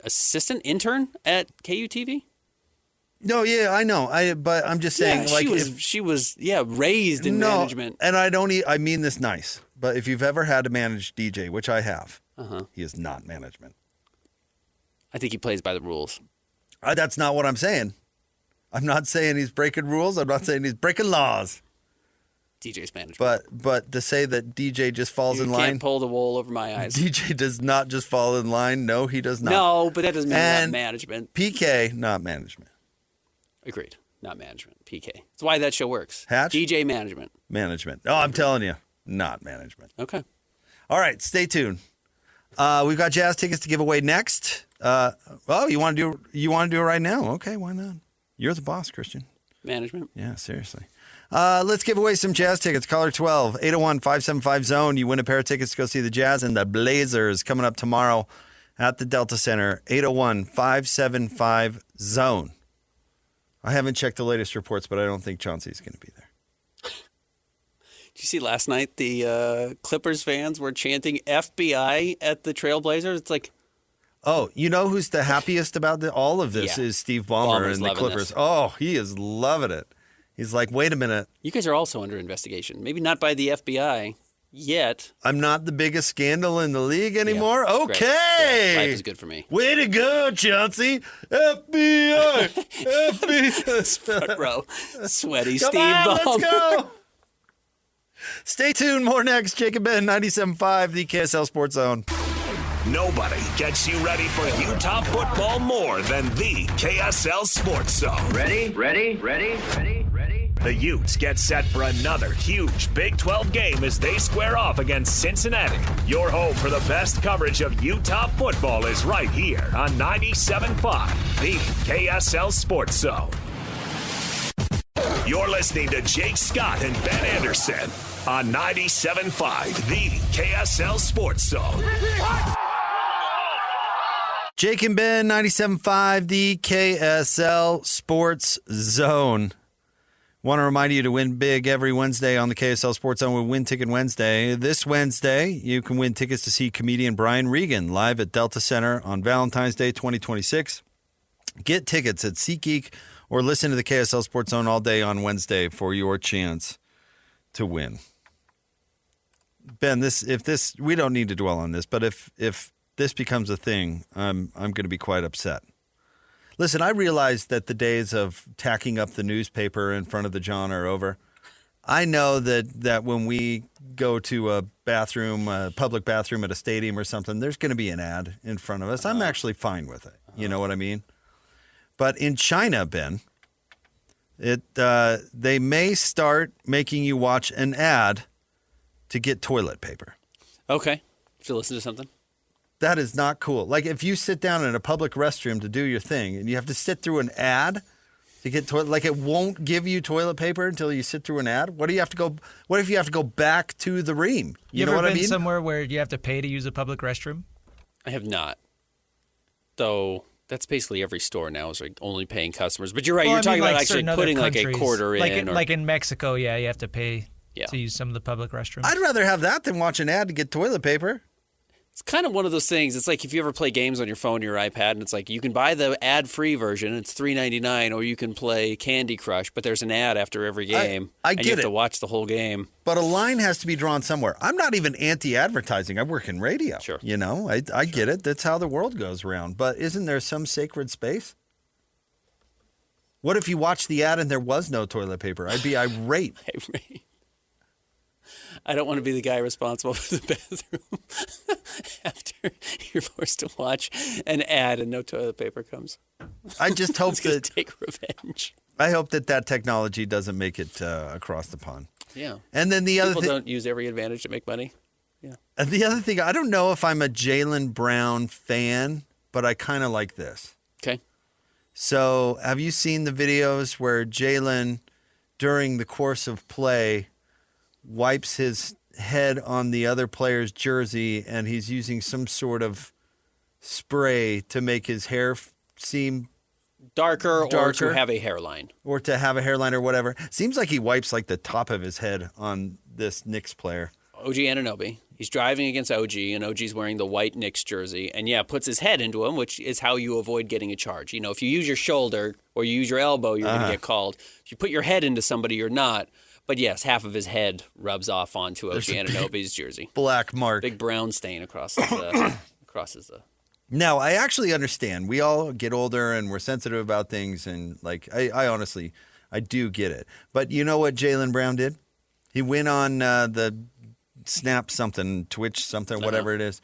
assistant intern at KUTV? No, yeah, I know. But I'm just saying, she was raised in management. And I mean this nice, but if you've ever had to manage DJ, which I have, he is not management. I think he plays by the rules. That's not what I'm saying. I'm not saying he's breaking rules. I'm not saying he's breaking laws. DJ's management. But to say that DJ just falls in line. You can't pull the wool over my eyes. DJ does not just fall in line. No, he does not. No, but that doesn't mean not management. PK, not management. Agreed. Not management. PK. That's why that show works. Hatch? DJ management. Management. Oh, I'm telling you, not management. Okay. All right, stay tuned. We've got Jazz tickets to give away next. You want to do it right now? Okay, why not? You're the boss, Christian. Management. Yeah, seriously. Let's give away some Jazz tickets. Caller 12, 801-575-ZONE. You win a pair of tickets to go see the Jazz and the Blazers coming up tomorrow at the Delta Center. 801-575-ZONE. I haven't checked the latest reports, but I don't think Chauncey's going to be there. Did you see last night the Clippers fans were chanting FBI at the Trailblazers? It's like... Oh, you know who's the happiest about all of this is Steve Ballmer and the Clippers. This. Oh, he is loving it. He's like, wait a minute. You guys are also under investigation. Maybe not by the FBI yet. I'm not the biggest scandal in the league anymore? Yeah, okay. Yeah, life is good for me. Way to go, Chauncey. FBI. FBI. Front row. Sweaty Come Steve on, Ballmer. let's go. Stay tuned. More next. Jacob Ben, 97.5, the KSL Sports Zone. Nobody gets you ready for Utah football more than the KSL Sports Zone. Ready? The Utes get set for another huge Big 12 game as they square off against Cincinnati. Your home for the best coverage of Utah football is right here on 97.5, the KSL Sports Zone. You're listening to Jake Scott and Ben Anderson on 97.5, the KSL Sports Zone. Jake and Ben, 97.5, the KSL Sports Zone. Want to remind you to win big every Wednesday on the KSL Sports Zone with Win Ticket Wednesday. This Wednesday, you can win tickets to see comedian Brian Regan live at Delta Center on Valentine's Day 2026. Get tickets at SeatGeek or listen to the KSL Sports Zone all day on Wednesday for your chance to win. Ben, we don't need to dwell on this, but if this becomes a thing, I'm going to be quite upset. Listen, I realize that the days of tacking up the newspaper in front of the John are over. I know that when we go to a public bathroom at a stadium or something, there's going to be an ad in front of us. I'm actually fine with it. You know what I mean? But in China, Ben, they may start making you watch an ad to get toilet paper. Okay. Did you listen to something? That is not cool. Like if you sit down in a public restroom to do your thing and you have to sit through an ad to get toilet, like it won't give you toilet paper until you sit through an ad. What if you have to go back to the ream? You know ever what been I mean? somewhere where you have to pay to use a public restroom? I have not. Though that's basically every store now is like only paying customers. But you're right. Well, You're I talking mean, about like actually certain other putting like a countries, quarter in. Like in Mexico, yeah, you have to pay Yeah. to use some of the public restrooms. I'd rather have that than watch an ad to get toilet paper. It's kind of one of those things. It's like if you ever play games on your phone or your iPad, and it's like you can buy the ad-free version, it's $3.99, or you can play Candy Crush, but there's an ad after every game, I and get you have it. to watch the whole game. But a line has to be drawn somewhere. I'm not even anti-advertising. I work in radio. Sure. You know, I get it. That's how the world goes around. But isn't there some sacred space? What if you watched the ad and there was no toilet paper? I'd be irate. I don't want to be the guy responsible for the bathroom after you're forced to watch an ad and no toilet paper comes. I just hope It's gonna that take revenge. I hope that technology doesn't make it across the pond. Yeah. And then the other People thing, don't use every advantage to make money. Yeah. and the other thing, I don't know if I'm a Jaylen Brown fan, but I kind of like this. Okay. So, have you seen the videos where Jaylen, during the course of play, wipes his head on the other player's jersey and he's using some sort of spray to make his hair seem Darker or to have a hairline. Or to have a hairline or whatever. Seems like he wipes like the top of his head on this Knicks player. OG Anunoby. He's driving against OG, and OG's wearing the white Knicks jersey. And, yeah, puts his head into him, which is how you avoid getting a charge. You know, if you use your shoulder or you use your elbow, you're going to get called. If you put your head into somebody, you're not. But, yes, half of his head rubs off onto OG Anunoby's jersey. Black mark. Big brown stain across his Now, I actually understand. We all get older and we're sensitive about things. And, like, I honestly, I do get it. But you know what Jaylen Brown did? He went on the Snap something, Twitch something, whatever it is,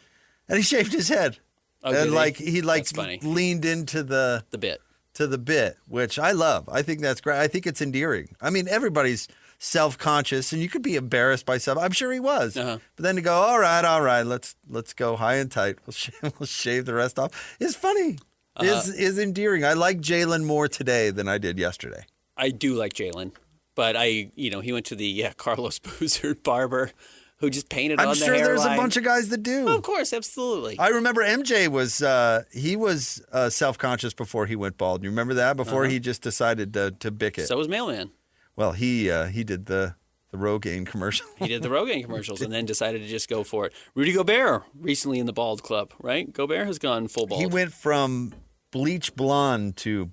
and he shaved his head. Oh, and did he leaned into the bit, which I love. I think that's great. I think it's endearing. I mean, everybody's self-conscious, and you could be embarrassed by something. I'm sure he was. But then to go, all right, let's go high and tight. We'll shave the rest off. It's funny. Is endearing. I like Jaylen more today than I did yesterday. I do like Jaylen, but he went to the Carlos Boozer barber who just painted on the hairline. I'm sure there's a bunch of guys that do. Oh, of course, absolutely. I remember MJ was self-conscious before he went bald. You remember that? Before he just decided to bick it. So was Mailman. Well, he did the Rogaine commercial. He did the Rogaine commercials and then decided to just go for it. Rudy Gobert recently in the bald club, right? Gobert has gone full bald. He went from bleach blonde to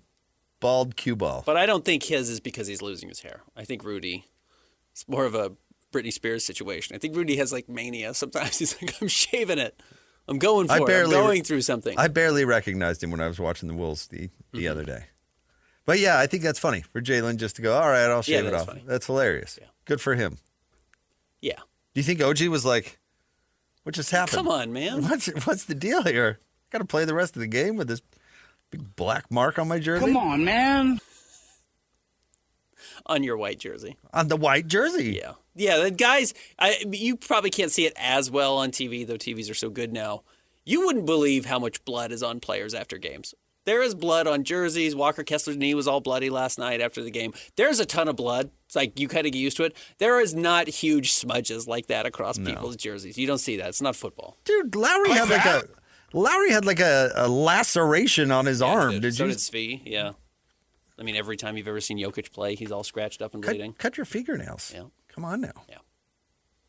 bald cue ball. But I don't think his is because he's losing his hair. I think Rudy, it's more of a Britney Spears situation. I think Rudy has like mania. Sometimes he's like, I'm shaving it. I'm going for it. I'm going through something. I barely recognized him when I was watching the Wolves the other day. But yeah, I think that's funny for Jaylen just to go, all right, I'll shave it off. Funny. That's hilarious. Yeah. Good for him. Yeah. Do you think OG was like, what just happened? Come on, man. What's the deal here? Got to play the rest of the game with this big black mark on my jersey? Come on, man. On your white jersey. On the white jersey. Yeah. Yeah, the guys, you probably can't see it as well on TV, though TVs are so good now. You wouldn't believe how much blood is on players after games. There is blood on jerseys. Walker Kessler's knee was all bloody last night after the game. There's a ton of blood. It's like you kind of get used to it. There is not huge smudges like that across people's jerseys. You don't see that. It's not football. Dude, Lauri had like a laceration on his arm. Did so you? Did Svi, yeah. I mean, every time you've ever seen Jokic play, he's all scratched up and bleeding. Cut your fingernails. Yeah. Come on now. Yeah.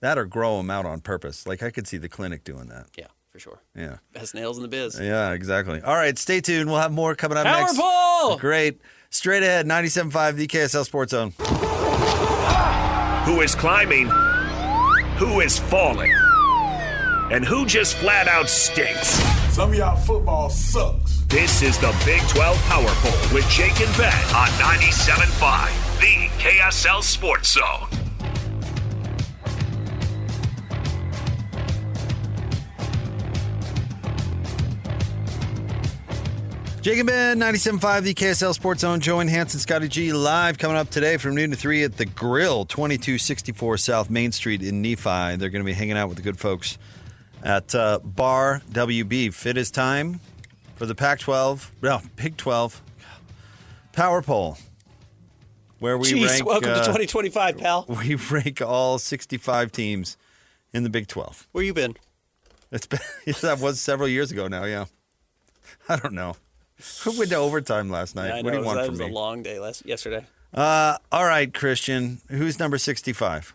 That or grow them out on purpose. Like I could see the clinic doing that. Yeah, for sure. Yeah. Best nails in the biz. Yeah, exactly. All right, stay tuned. We'll have more coming up next. Powerball! Great. Straight ahead, 97.5, the KSL Sports Zone. Who is climbing? Who is falling? And who just flat out stinks? Some of y'all football sucks. This is the Big 12 Power Poll with Jake and Ben on 97.5, the KSL Sports Zone. Jake and Ben, 97.5, the KSL Sports Zone. Join Hanson, Scotty G live coming up today from noon to 3 at The Grill, 2264 South Main Street in Nephi. They're going to be hanging out with the good folks at Bar WB. It is time for the Big 12 Power Poll, where we rank. Welcome to 2025, pal. We rank all 65 teams in the Big 12. Where you been? That was several years ago now. Yeah, I don't know. Who went to overtime last night? Yeah, what do you want from me? It was a long day yesterday. All right, Christian. Who's number 65?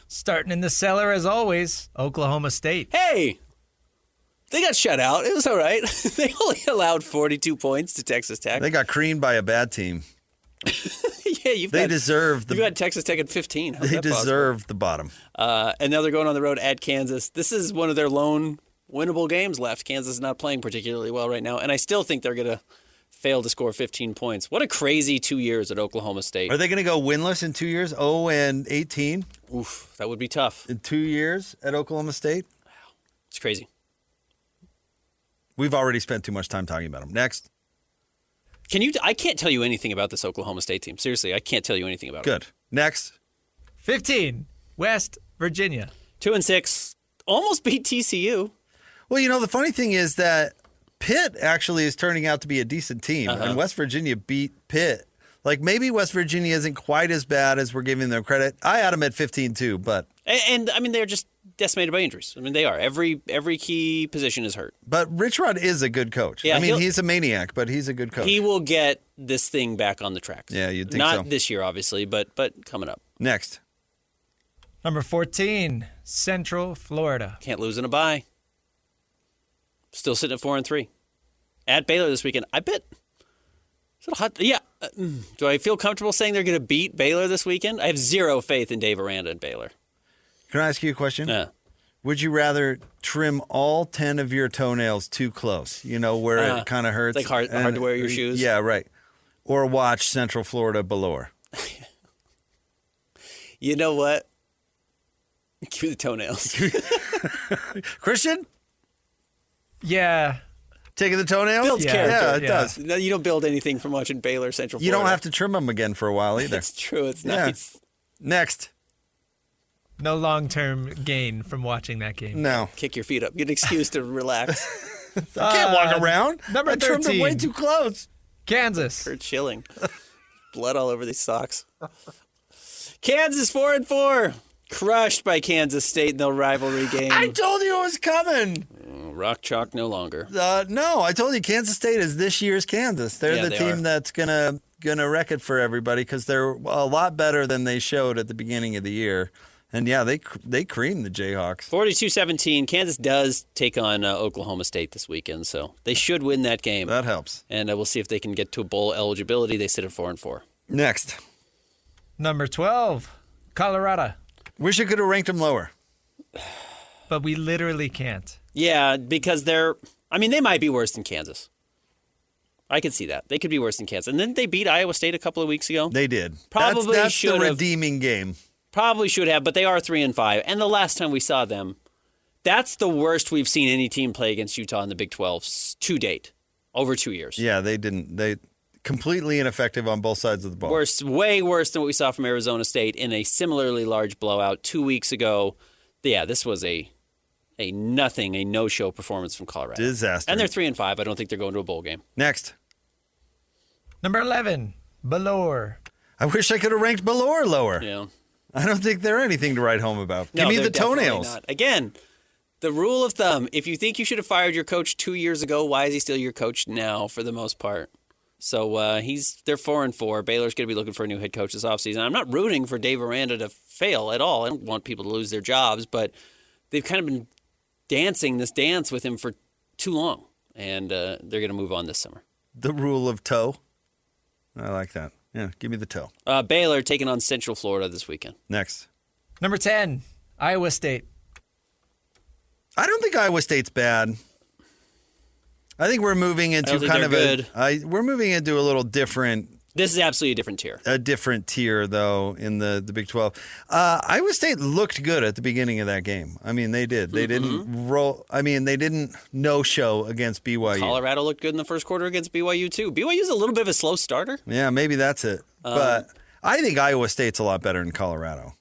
Starting in the cellar as always, Oklahoma State. Hey, they got shut out. It was all right. They only allowed 42 points to Texas Tech. They got creamed by a bad team. Yeah, they deserve the. You've got Texas Tech at 15. They deserve the bottom. And now they're going on the road at Kansas. This is one of their lone winnable games left. Kansas is not playing particularly well right now, and I still think they're going to fail to score 15 points. What a crazy 2 years at Oklahoma State. Are they going to go winless in 2 years? 0-18? Oof, that would be tough. In 2 years at Oklahoma State? Wow, it's crazy. We've already spent too much time talking about them. Next. I can't tell you anything about this Oklahoma State team. Seriously, I can't tell you anything about it. Good. Next. 15, West Virginia. 2-6. Almost beat TCU. Well, the funny thing is that Pitt actually is turning out to be a decent team, and West Virginia beat Pitt. Like, maybe West Virginia isn't quite as bad as we're giving them credit. I had them at 15 too, but... And I mean, they're just decimated by injuries. I mean, they are. Every key position is hurt. But Rich Rod is a good coach. Yeah, I mean, he's a maniac, but he's a good coach. He will get this thing back on the tracks. Yeah, you'd think so. Not this year, obviously, but coming up. Next. Number 14, Central Florida. Can't lose in a bye. Still sitting at 4-3. At Baylor this weekend. I bet. Is it hot? Yeah. Do I feel comfortable saying they're going to beat Baylor this weekend? I have zero faith in Dave Aranda and Baylor. Can I ask you a question? Yeah. Would you rather trim all 10 of your toenails too close? Where it kind of hurts? It's like hard to wear your shoes? Yeah, right. Or watch Central Florida Belour? You know what? Give me the toenails. Christian? Yeah. Taking the toenails? Builds character. Yeah, it does. No, you don't build anything from watching Baylor Central Florida. You don't have to trim them again for a while either. That's true. It's nice. Next. No long-term gain from watching that game. No. Kick your feet up. Get an excuse to relax. I can't walk around. Number 13. I trimmed them way too close. Kansas. We're chilling. Blood all over these socks. Kansas 4-4. Crushed by Kansas State in the rivalry game. I told you it was coming. Rock chalk no longer. No, I told you Kansas State is this year's Kansas. They're the team are. that's gonna wreck it for everybody because they're a lot better than they showed at the beginning of the year. And yeah, they creamed the Jayhawks. 42-17. Kansas does take on Oklahoma State this weekend, so they should win that game. That helps. And we'll see if they can get to a bowl eligibility. They sit at 4-4. Next. Number 12, Colorado. Wish I could have ranked them lower. But we literally can't. Yeah, because they might be worse than Kansas. I could see that. They could be worse than Kansas. And then they beat Iowa State a couple of weeks ago. They did. Probably that's should the have. redeeming game. Probably should have, but they are 3-5. And the last time we saw them, that's the worst we've seen any team play against Utah in the Big 12 to date, over 2 years. Yeah, they didn't. They completely ineffective on both sides of the ball. Worse, way worse than what we saw from Arizona State in a similarly large blowout 2 weeks ago. Yeah, this was a no-show performance from Colorado. Disaster. And they're 3-5. I don't think they're going to a bowl game. Next. Number 11, Belour. I wish I could have ranked Belour lower. Yeah. I don't think they're anything to write home about. Give me the toenails. Not. Again, the rule of thumb, if you think you should have fired your coach 2 years ago, why is he still your coach now for the most part? So they're 4-4. Baylor's going to be looking for a new head coach this offseason. I'm not rooting for Dave Aranda to fail at all. I don't want people to lose their jobs, but they've kind of been dancing this dance with him for too long, and they're going to move on this summer. The rule of toe. I like that. Yeah, give me the toe. Baylor taking on Central Florida this weekend. Next. Number 10, Iowa State. I don't think Iowa State's bad. I think we're moving into kind of we're moving into a little different. This is absolutely a different tier. A different tier, though, in the Big 12. Iowa State looked good at the beginning of that game. I mean, they did. They didn't roll. I mean, they didn't no-show against BYU. Colorado looked good in the first quarter against BYU, too. BYU's a little bit of a slow starter. Yeah, maybe that's it. But I think Iowa State's a lot better than Colorado.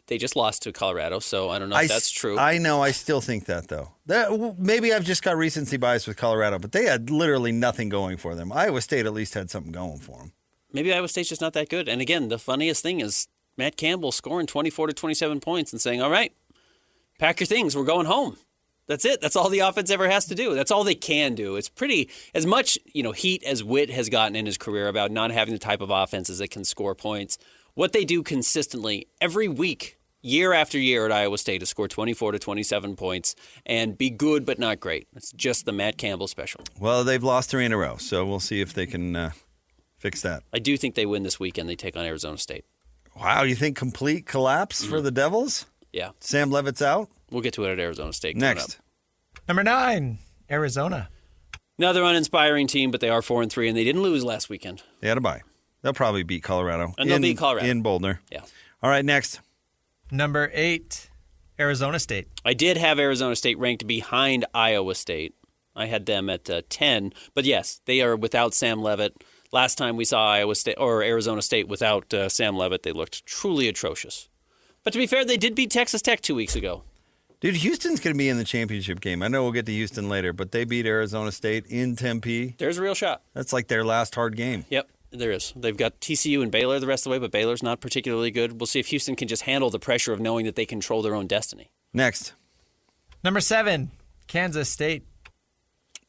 They just lost to Colorado, so I don't know if that's true. I know. I still think that, though. Maybe I've just got recency bias with Colorado, but they had literally nothing going for them. Iowa State at least had something going for them. Maybe Iowa State's just not that good. And again, the funniest thing is Matt Campbell scoring 24 to 27 points and saying, all right, pack your things. We're going home. That's it. That's all the offense ever has to do. That's all they can do. It's pretty, as much heat as Witt has gotten in his career about not having the type of offenses that can score points. What they do consistently every week, year after year at Iowa State is score 24 to 27 points and be good but not great. It's just the Matt Campbell special. Well, they've lost 3 in a row, so we'll see if they can fix that. I do think they win this weekend. They take on Arizona State. Wow, you think complete collapse for the Devils? Yeah. Sam Levitt's out? We'll get to it at Arizona State. Next. Number 9, Arizona. Another uninspiring team, but they are 4-3, and they didn't lose last weekend. They had a bye. They'll probably beat Colorado. And they'll beat Colorado. In Boulder. Yeah. All right, next. Number 8, Arizona State. I did have Arizona State ranked behind Iowa State. I had them at 10. But yes, they are without Sam Levitt. Last time we saw Iowa State or Arizona State without Sam Levitt, they looked truly atrocious. But to be fair, they did beat Texas Tech 2 weeks ago. Dude, Houston's going to be in the championship game. I know we'll get to Houston later, but they beat Arizona State in Tempe. There's a real shot. That's like their last hard game. Yep, there is. They've got TCU and Baylor the rest of the way, but Baylor's not particularly good. We'll see if Houston can just handle the pressure of knowing that they control their own destiny. Next. Number 7, Kansas State.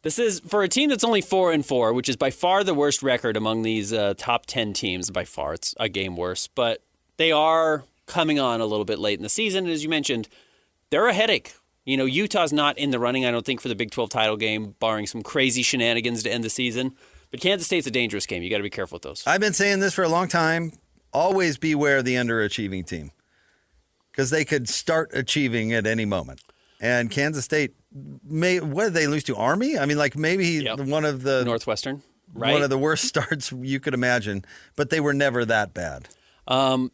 This is, for a team that's only 4-4, which is by far the worst record among these top 10 teams. By far, it's a game worse. But they are coming on a little bit late in the season. And as you mentioned, they're a headache. Utah's not in the running, I don't think, for the Big 12 title game, barring some crazy shenanigans to end the season. But Kansas State's a dangerous game. You got to be careful with those. I've been saying this for a long time. Always beware the underachieving team, because they could start achieving at any moment. And Kansas State, what did they lose to? Army? I mean, maybe one of the Northwestern, right? One of the worst starts you could imagine, but they were never that bad.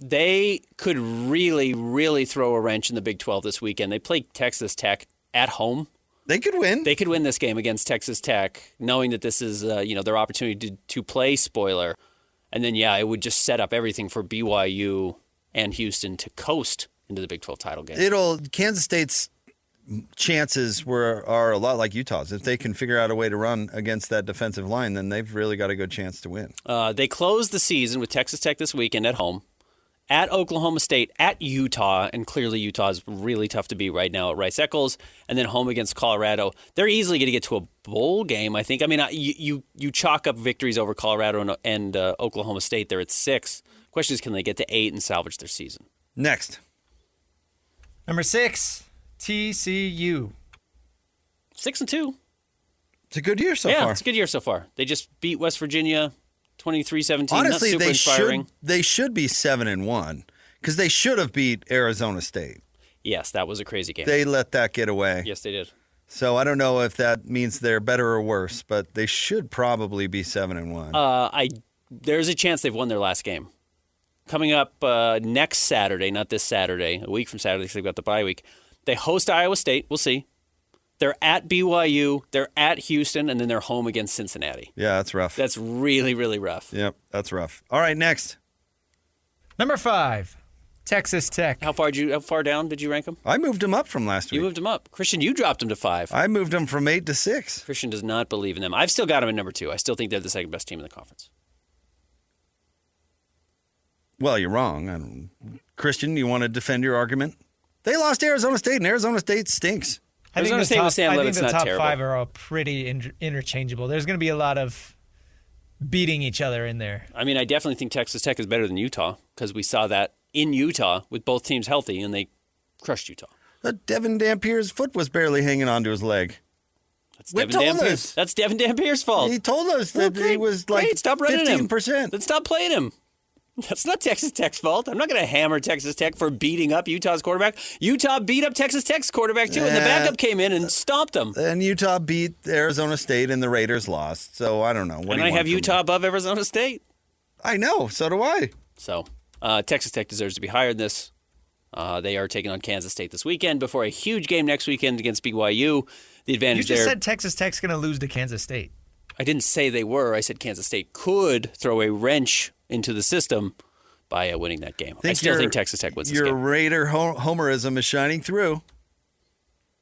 They could really, really throw a wrench in the Big 12 this weekend. They play Texas Tech at home. They could win. They could win this game against Texas Tech, knowing that this is their opportunity to play spoiler. And then, it would just set up everything for BYU and Houston to coast into the Big 12 title game. Kansas State's chances are a lot like Utah's. If they can figure out a way to run against that defensive line, then they've really got a good chance to win. They close the season with Texas Tech this weekend at home, at Oklahoma State, at Utah, and clearly Utah is really tough to beat right now at Rice-Eccles, and then home against Colorado. They're easily going to get to a bowl game, I think. I mean, you chalk up victories over Colorado and Oklahoma State. They're at 6. Question is, can they get to 8 and salvage their season? Next. Number 6, TCU. 6-2. It's a good year so far. Yeah, it's a good year so far. They just beat West Virginia 23-17. Honestly, not super inspiring. They should be 7-1 because they should have beat Arizona State. Yes, that was a crazy game. They let that get away. Yes, they did. So I don't know if that means they're better or worse, but they should probably be 7-1. There's a chance they've won their last game. Coming up next Saturday, not this Saturday, a week from Saturday because they've got the bye week. They host Iowa State. We'll see. They're at BYU. They're at Houston, and then they're home against Cincinnati. Yeah, that's rough. That's really, really rough. Yep, that's rough. All right, next. Number 5, Texas Tech. How far down did you rank them? I moved them up from last week. You moved them up. Christian, you dropped them to 5. I moved them from 8 to 6. Christian does not believe in them. I've still got them at number 2. I still think they're the second best team in the conference. Well, you're wrong. Christian, you want to defend your argument? They lost to Arizona State, and Arizona State stinks. I think the top terrible. 5 are all pretty interchangeable. There's going to be a lot of beating each other in there. I mean, I definitely think Texas Tech is better than Utah because we saw that in Utah with both teams healthy, and they crushed Utah. Devin Dampier's foot was barely hanging onto his leg. That's Devin Dampier's fault. He told us that he was like stop running 15%. Him. Then stop playing him. That's not Texas Tech's fault. I'm not going to hammer Texas Tech for beating up Utah's quarterback. Utah beat up Texas Tech's quarterback, too, and the backup came in and stomped them. And Utah beat Arizona State, and the Raiders lost. So I don't know. And I have Utah above Arizona State. I know. So do I. So Texas Tech deserves to be higher than this. They are taking on Kansas State this weekend before a huge game next weekend against BYU. The advantage there. You just said Texas Tech's going to lose to Kansas State. I didn't say they were. I said Kansas State could throw a wrench into the system, by winning that game. I still think Texas Tech wins this your game. Your Raider homerism is shining through.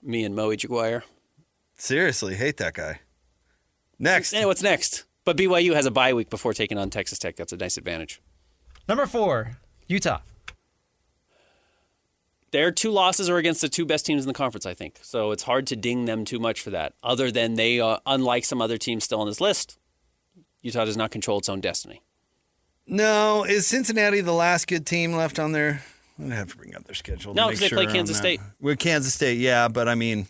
Me and Moe Jaguar. Seriously, hate that guy. Next. Hey, what's next? But BYU has a bye week before taking on Texas Tech. That's a nice advantage. Number 4, Utah. Their 2 losses are against the 2 best teams in the conference, I think. So it's hard to ding them too much for that. Other than they, unlike some other teams still on this list, Utah does not control its own destiny. No, is Cincinnati the last good team left on there? I'm going to have to bring up their schedule. No, because they play Kansas State. With Kansas State, yeah, but I mean,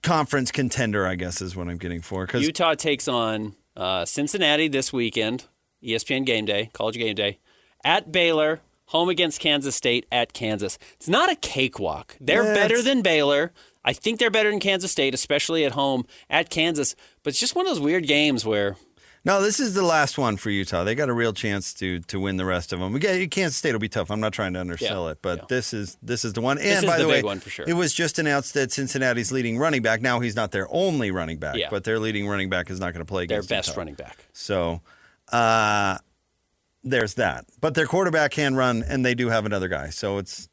conference contender, I guess, is what I'm getting for. Utah takes on Cincinnati this weekend, ESPN Game Day, College Game Day, at Baylor, home against Kansas State, at Kansas. It's not a cakewalk. They're better than Baylor. I think they're better than Kansas State, especially at home at Kansas. But it's just one of those weird games where... No, this is the last one for Utah. They got a real chance to win the rest of them. Kansas State will be tough. I'm not trying to undersell it, but this is the one. And by the way, big one for sure. It was just announced that Cincinnati's leading running back. Now he's not their only running back, but their leading running back is not going to play against their best Utah. running back. So there's that. But their quarterback can run, and they do have another guy. So it's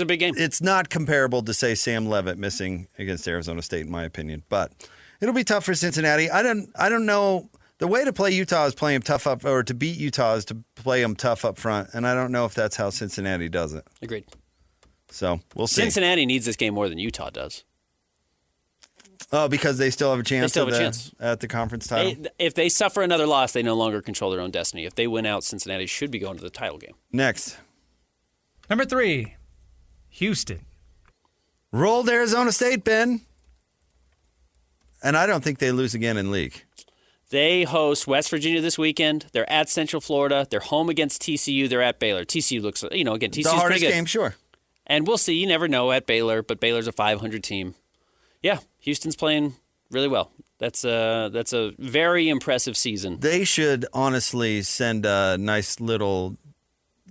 a big game. It's not comparable to, say, Sam Leavitt missing against Arizona State, in my opinion. But it'll be tough for Cincinnati. I don't know. The way to play Utah is play them tough up, or to beat Utah is to play them tough up front, and I don't know if that's how Cincinnati does it. Agreed. So we'll see. Cincinnati needs this game more than Utah does. Oh, because they still have a chance. They still have a chance at the conference title. If they suffer another loss, they no longer control their own destiny. If they win out, Cincinnati should be going to the title game. Next, Number 3, Houston. rolled Arizona State, Ben, and I don't think they lose again in league. They host West Virginia this weekend. They're at Central Florida. They're home against TCU. They're at Baylor. TCU looks, again, TCU's the hardest pretty good. game, sure. And we'll see. You never know at Baylor, but Baylor's a 500 team. Yeah, Houston's playing really well. That's a very impressive season. They should honestly send a nice little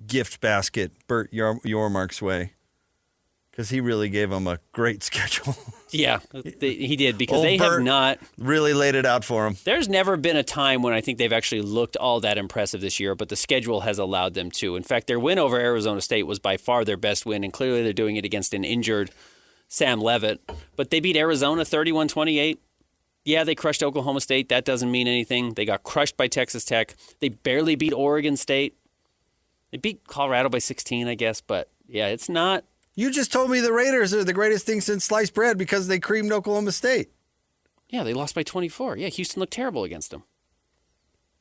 gift basket Burt Yormark's way, because he really gave them a great schedule. Yeah, he did, because Old they Burt have not really laid it out for him. There's never been a time when I think they've actually looked all that impressive this year, but the schedule has allowed them to. In fact, their win over Arizona State was by far their best win, and clearly they're doing it against an injured Sam Leavitt. But they beat Arizona 31-28. Yeah, they crushed Oklahoma State. That doesn't mean anything. They got crushed by Texas Tech. They barely beat Oregon State. They beat Colorado by 16, I guess, but yeah, it's not. You just told me the Raiders are the greatest thing since sliced bread because they creamed Oklahoma State. Yeah, they lost by 24. Yeah, Houston looked terrible against them.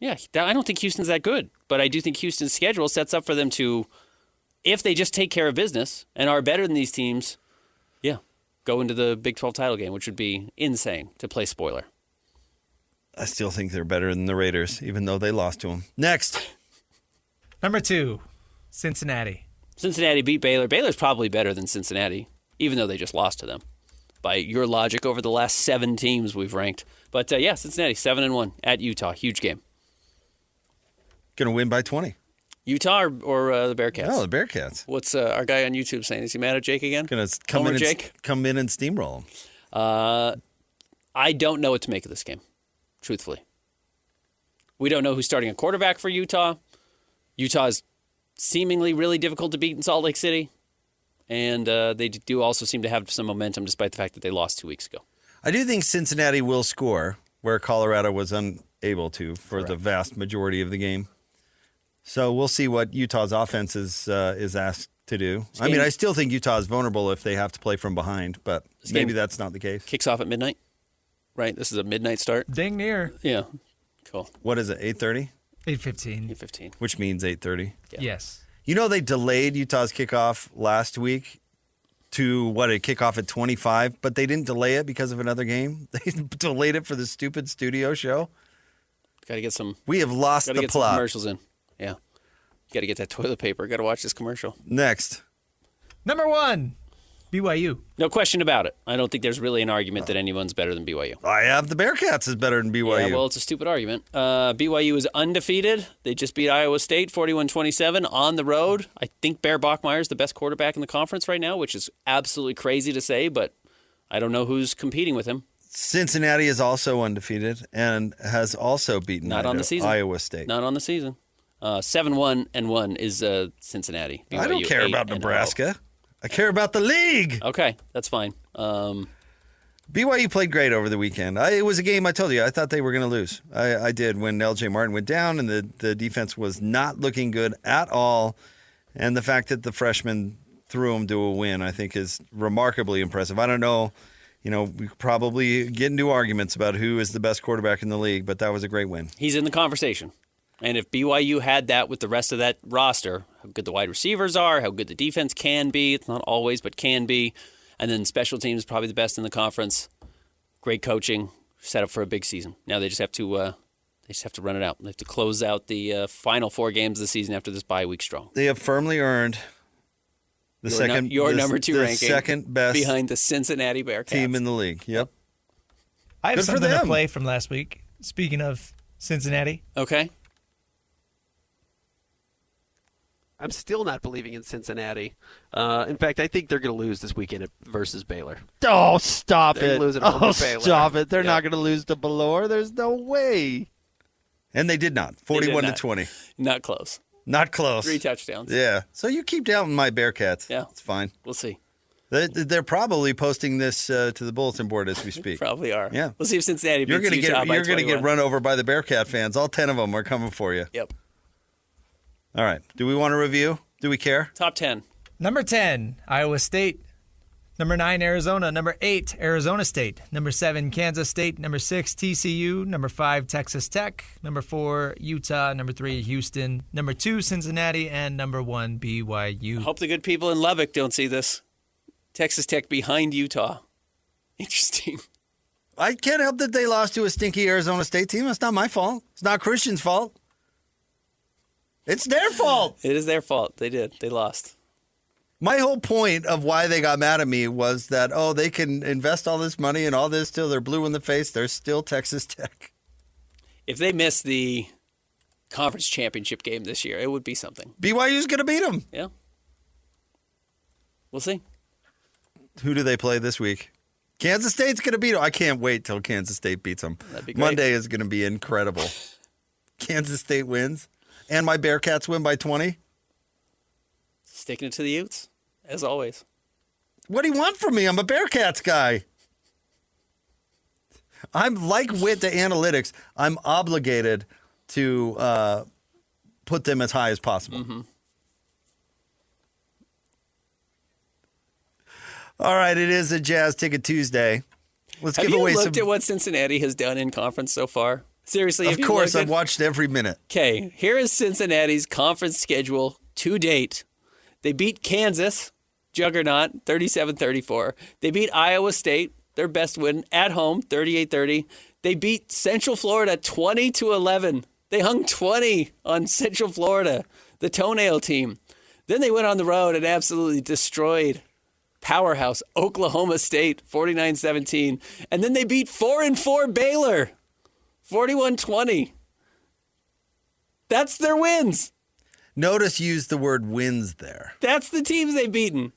Yeah, I don't think Houston's that good, but I do think Houston's schedule sets up for them to, if they just take care of business and are better than these teams, go into the Big 12 title game, which would be insane to play spoiler. I still think they're better than the Raiders, even though they lost to them. Next. Number 2, Cincinnati. Cincinnati beat Baylor. Baylor's probably better than Cincinnati, even though they just lost to them. By your logic, over the last 7 teams we've ranked. But Cincinnati, 7-1 at Utah. Huge game. Going to win by 20. Utah or the Bearcats? No, the Bearcats. What's our guy on YouTube saying? Is he mad at Jake again? Going to come in and steamroll him. I don't know what to make of this game, truthfully. We don't know who's starting a quarterback for Utah. Utah is seemingly really difficult to beat in Salt Lake City. And they do also seem to have some momentum despite the fact that they lost 2 weeks ago. I do think Cincinnati will score where Colorado was unable to for the vast majority of the game. So we'll see what Utah's offense is asked to do. I mean, I still think Utah is vulnerable if they have to play from behind, but maybe that's not the case. Kicks off at midnight, right? This is a midnight start. Dang near. Yeah, cool. What is it, 8:30? 8:15. 8:15. Which means 8:30. Yeah. Yes. You know they delayed Utah's kickoff last week to a kickoff at 25, but they didn't delay it because of another game. They delayed it for the stupid studio show. Got to get some. We have lost the get plot. Some commercials in. Yeah. You got to get that toilet paper. Got to watch this commercial. Next. Number 1, BYU. No question about it. I don't think there's really an argument that anyone's better than BYU. I have the Bearcats is better than BYU. Yeah, well, it's a stupid argument. BYU is undefeated. They just beat Iowa State 41-27 on the road. I think Bear Bachmeier is the best quarterback in the conference right now, which is absolutely crazy to say, but I don't know who's competing with him. Cincinnati is also undefeated and has also beaten on the season. Iowa State. Not on the season. 7-1-1 is Cincinnati. BYU, I don't care about Nebraska. I care about the league. Okay, that's fine. BYU played great over the weekend. It was a game I told you I thought they were going to lose. I did when LJ Martin went down and the defense was not looking good at all. And the fact that the freshman threw them to a win, I think, is remarkably impressive. I don't know. We probably get into arguments about who is the best quarterback in the league, but that was a great win. He's in the conversation. And if BYU had that with the rest of that roster, how good the wide receivers are, how good the defense can be, it's not always, but can be, and then special teams probably the best in the conference, great coaching, set up for a big season. Now they just have to run it out. They have to close out the final 4 games of the season after this bye week strong. They have firmly earned your number 2 ranking, second best behind the Cincinnati Bearcats team in the league. Yep. I have Good for something to them. play from last week. Speaking of Cincinnati. Okay. I'm still not believing in Cincinnati. In fact, I think they're going to lose this weekend versus Baylor. Oh, stop They're it. losing Oh, over Baylor. stop it. They're Yep. not going to lose to Ballore. There's no way. And they did not. 41-20. Not close. Not close. 3 touchdowns. Yeah. So you keep doubting my Bearcats. Yeah. It's fine. We'll see. They're probably posting this to the bulletin board as we speak. Probably are. Yeah. We'll see if Cincinnati beats You're going to Utah by you're going to 21. get run over by the Bearcat fans. All 10 of them are coming for you. Yep. All right. Do we want to review? Do we care? Top 10. Number 10, Iowa State. Number 9, Arizona. Number 8, Arizona State. Number 7, Kansas State. Number 6, TCU. Number 5, Texas Tech. Number 4, Utah. Number 3, Houston. Number 2, Cincinnati. And number 1, BYU. Hope the good people in Lubbock don't see this. Texas Tech behind Utah. Interesting. I can't help that they lost to a stinky Arizona State team. It's not my fault. It's not Christian's fault. It's their fault. It is their fault. They did. They lost. My whole point of why they got mad at me was that, they can invest all this money and all this till they're blue in the face. They're still Texas Tech. If they miss the conference championship game this year, it would be something. BYU's going to beat them. Yeah. We'll see. Who do they play this week? Kansas State's going to beat them. I can't wait till Kansas State beats them. That'd be great. Monday is going to be incredible. Kansas State wins. And my Bearcats win by 20. Sticking it to the Utes, as always. What do you want from me? I'm a Bearcats guy. I'm like with the analytics. I'm obligated to put them as high as possible. Mm-hmm. All right, it is a Jazz Ticket Tuesday. Let's Have give you away looked some. at what Cincinnati has done in conference so far? Seriously, Of course, I've watched every minute. Okay, here is Cincinnati's conference schedule to date. They beat Kansas, juggernaut, 37-34. They beat Iowa State, their best win, at home, 38-30. They beat Central Florida 20-11. They hung 20 on Central Florida, the toenail team. Then they went on the road and absolutely destroyed powerhouse Oklahoma State, 49-17. And then they beat 4-4 Baylor, 41-20. That's their wins. Notice use the word wins there. That's the teams they've beaten.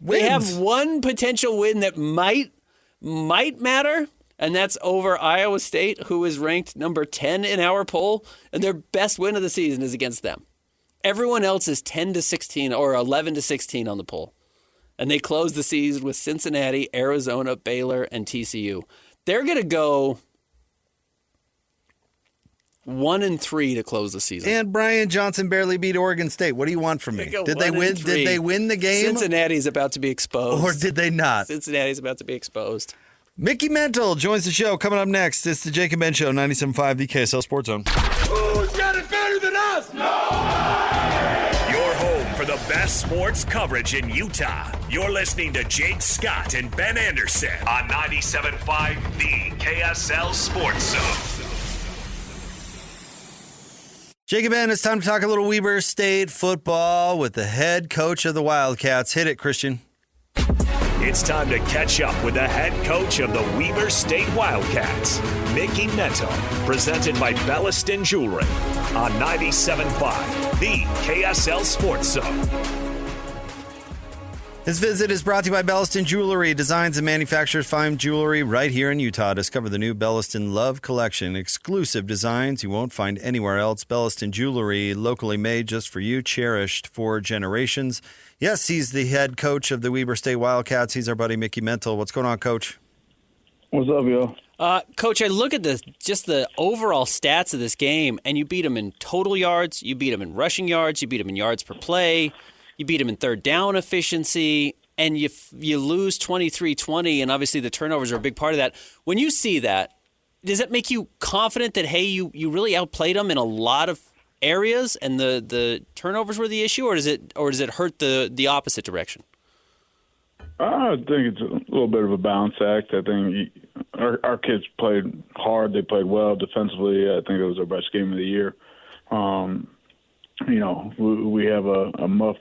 Wins. They have one potential win that might matter, and that's over Iowa State, who is ranked number 10 in our poll, and their best win of the season is against them. Everyone else is 10-16 or 11-16 on the poll. And they close the season with Cincinnati, Arizona, Baylor, and TCU. They're going to go 1-3 to close the season. And Brian Johnson barely beat Oregon State. What do you want from me? Did they win? 1-3. Did they win the game? Cincinnati's about to be exposed. Or did they not? Cincinnati's about to be exposed. Mickey Mental joins the show. Coming up next, it's the Jake and Ben Show, 97.5 the KSL Sports Zone. Who's got it better than us? Your home for the best sports coverage in Utah. You're listening to Jake Scott and Ben Anderson on 97.5 the KSL Sports Zone. Jake and Ben, it's time to talk a little Weber State football with the head coach of the Wildcats. Hit it, Christian. It's time to catch up with the head coach of the Weber State Wildcats, Mickey Mental, presented by Belliston Jewelry on 97.5 the KSL Sports Zone. This visit is brought to you by Belliston Jewelry. Designs and manufactures fine jewelry right here in Utah. Discover the new Belliston Love Collection. Exclusive designs you won't find anywhere else. Belliston Jewelry, locally made just for you, cherished for generations. Yes, he's the head coach of the Weber State Wildcats. He's our buddy Mickey Mental. What's going on, Coach? What's up, yo? Coach, I look at just the overall stats of this game, and you beat them in total yards, you beat them in rushing yards, you beat them in yards per play, you beat them in third down efficiency, and you lose 23-20, and obviously the turnovers are a big part of that. When you see that, does that make you confident that, hey, you really outplayed them in a lot of areas, and the turnovers were the issue, or does it hurt the opposite direction? I think it's a little bit of a balance act. I think our kids played hard. They played well defensively. I think it was our best game of the year. We have a muff